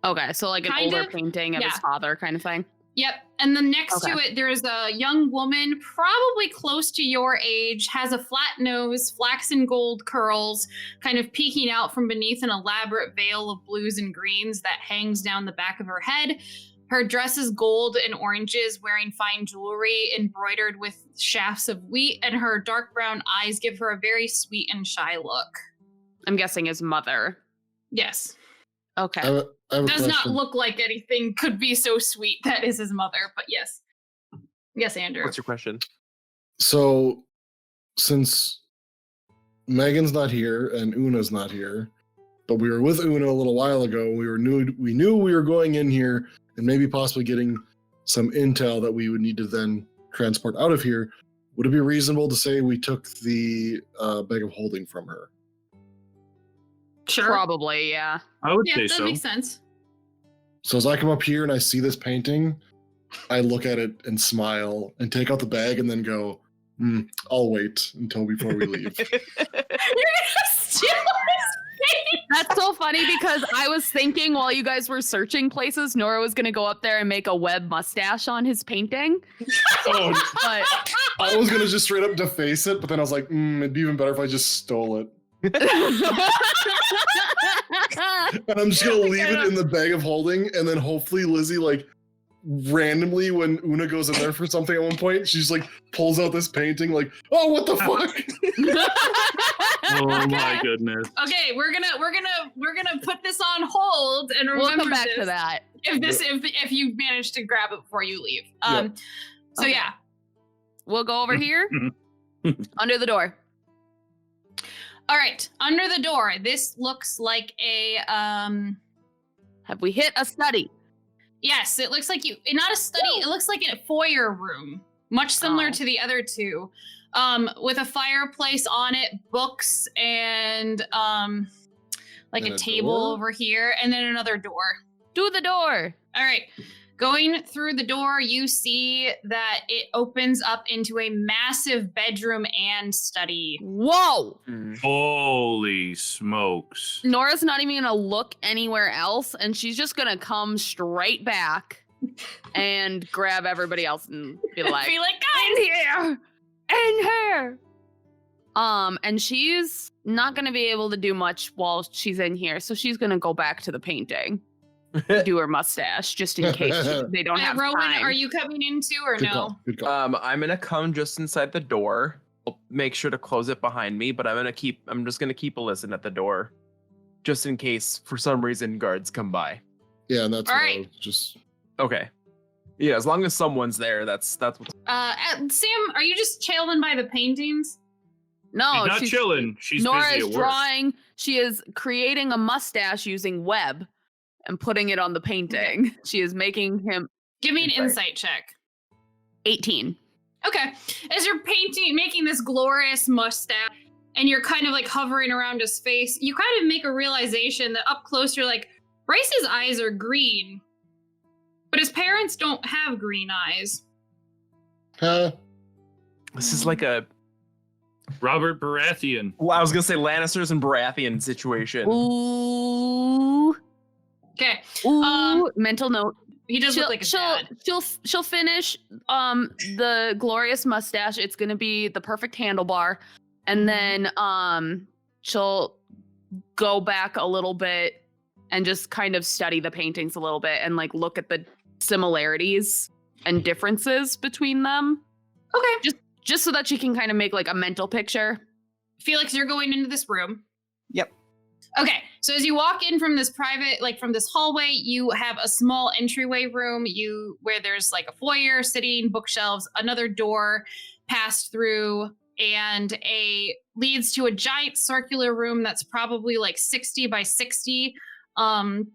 Okay, so like an Kind older of, painting of his yeah. father kind of thing. Yep. And then next to Okay. it, there's a young woman, probably close to your age, has a flat nose, flaxen gold curls, kind of peeking out from beneath an elaborate veil of blues and greens that hangs down the back of her head. Her dress is gold and oranges, wearing fine jewelry embroidered with shafts of wheat, and her dark brown eyes give her a very sweet and shy look. I'm guessing his mother. Yes. Okay. I have a Does not question. look like anything could be so sweet that is his mother, but yes. Yes, Andrew. What's your question? So, since Megan's not here and Una's not here, but we were with Una a little while ago, we knew we were going in here and maybe possibly getting some intel that we would need to then transport out of here. Would it be reasonable to say we took the bag of holding from her? Sure. Probably, yeah. I would Yeah, say that so. makes sense. So as I come up here and I see this painting, I look at it and smile and take out the bag and then go, I'll wait until before we leave. You're gonna steal his face! That's so funny because I was thinking while you guys were searching places, Nora was going to go up there and make a web mustache on his painting. Oh, But I was going to just straight up deface it, but then I was like, it'd be even better if I just stole it. And I'm just going to leave it in the bag of holding, and then hopefully Lizzie, like, randomly when Una goes in there for something at one point, she's like pulls out this painting like, oh, what the fuck? Oh my Okay. goodness. Okay, we're gonna put this on hold and remember we'll come back this to that. if you manage to grab it before you leave. Yep. So Okay. yeah. We'll go over here under the door. All right, under the door. This looks like a Have we hit a study? yes, it looks like not a study, it looks like a foyer room, much similar Oh. to the other two. With a fireplace on it, books, and like And a a table door? over here, and then another door. Do the door. All right. Going through the door, you see that it opens up into a massive bedroom and study. Whoa. Holy smokes. Nora's not even gonna look anywhere else, and she's just gonna come straight back and grab everybody else and be like, Be like, in guys, here, in here. And she's not gonna be able to do much while she's in here, so she's gonna go back to the painting, do her mustache, just in case they don't have Rowan, time. are you coming in too or Good no? call. Good call. I'm gonna come just inside the door. I'll make sure to close it behind me, but I'm just gonna keep a listen at the door, just in case for some reason guards come by. Yeah, and that's All what I right. was just. Okay. Yeah, as long as someone's there, that's what's Sam, are you just chilling by the paintings? She's no, not chilling. She's Nora busy is at work. drawing. She is creating a mustache using web and putting it on the painting. She is making him Give me an Insight. insight check. 18. Okay. As you're making this glorious mustache, and you're kind of like hovering around his face, you kind of make a realization that up close you're like, Rice's eyes are green, but his parents don't have green eyes. Huh? this is like a Robert Baratheon. well, I was gonna say Lannisters and Baratheon situation. Ooh. Okay. Ooh. Mental note. He does look like his dad. She'll finish the glorious mustache. It's gonna be the perfect handlebar. And then she'll go back a little bit and just kind of study the paintings a little bit and like look at the similarities and differences between them. Okay. Just so that she can kind of make like a mental picture. Felix, you're going into this room. Yep. Okay, so as you walk in from this private, like from this hallway, you have a small entryway room. Where there's like a foyer, sitting, bookshelves, another door passed through, and leads to a giant circular room that's probably like 60 by 60. And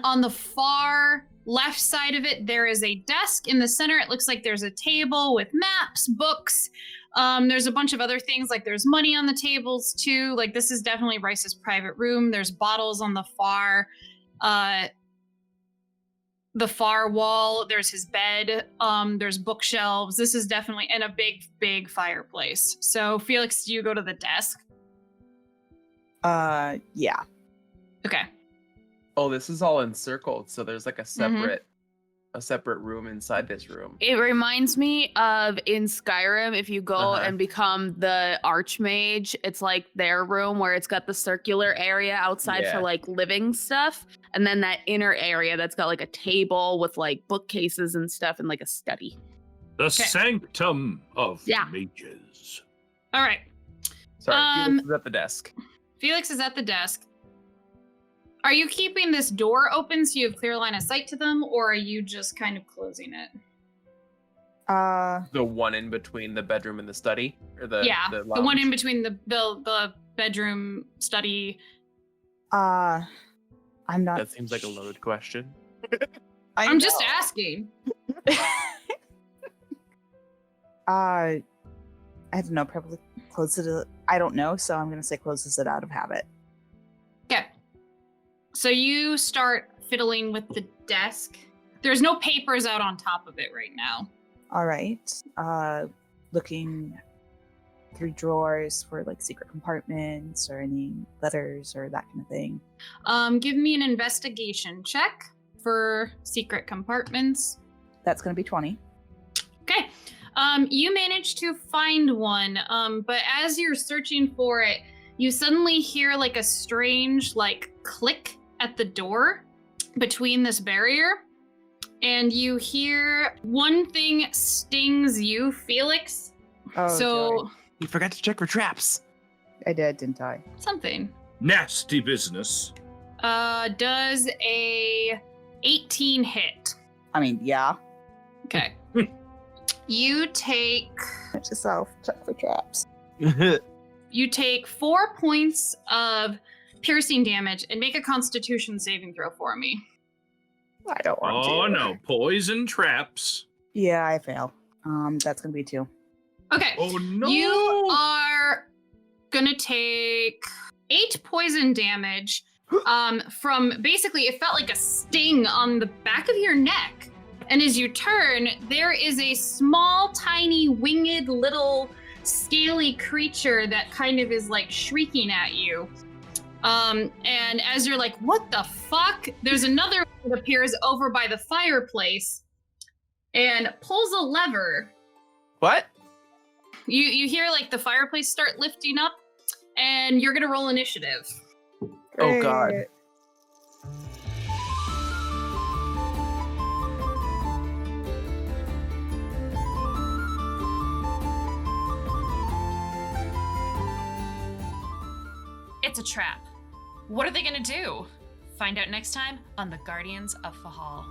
on the far left side of it, there is a desk. In the center, it looks like there's a table with maps, books. There's a bunch of other things, like there's money on the tables too. Like this is definitely Rice's private room. There's bottles on the far wall. There's his bed. There's bookshelves. This is definitely in a big, big fireplace. So Felix, do you go to the desk? Yeah. Okay. Oh, this is all encircled, so there's like a separate room inside this room. It reminds me of in Skyrim, if you go and become the Archmage, it's like their room where it's got the circular area outside for Yeah. like living stuff. And then that inner area that's got like a table with like bookcases and stuff and like a study. The sanctum of Yeah. mages. All right. Sorry, Um, Felix is at the desk. Felix is at the desk. Are you keeping this door open so you have clear line of sight to them, or are you just kind of closing it? The one in between the bedroom and the study, or the the one in between the bedroom study. I'm not. That seems like a loaded question. I'm just asking. I don't know. Probably closes it. I don't know, so I'm gonna say closes it out of habit. Okay. So you start fiddling with the desk. There's no papers out on top of it right now. All right. Looking through drawers for like secret compartments or any letters or that kind of thing. Give me an investigation check for secret compartments. That's gonna be 20. Okay. You manage to find one, but as you're searching for it, you suddenly hear like a strange like click at the door between this barrier, and you hear one thing stings you, Felix. Oh, so joy. You forgot to check for traps. I did, didn't I? something. Nasty business. Does a 18 hit? I mean, yeah. Okay. You take Watch yourself. Check for traps. You take 4 points of piercing damage and make a Constitution saving throw for me. I don't want to. Oh no, poison traps. Yeah, I fail. That's gonna be 2. Okay. Oh no. You are gonna take 8 poison damage from basically, it felt like a sting on the back of your neck. And as you turn, there is a small, tiny, winged little scaly creature that kind of is like shrieking at you. And as you're like, what the fuck? There's another one that appears over by the fireplace and pulls a lever. What? You hear like the fireplace start lifting up, and you're gonna roll initiative. Oh, God. Great. It's a trap. What are they gonna do? Find out next time on the Guardians of Fehal.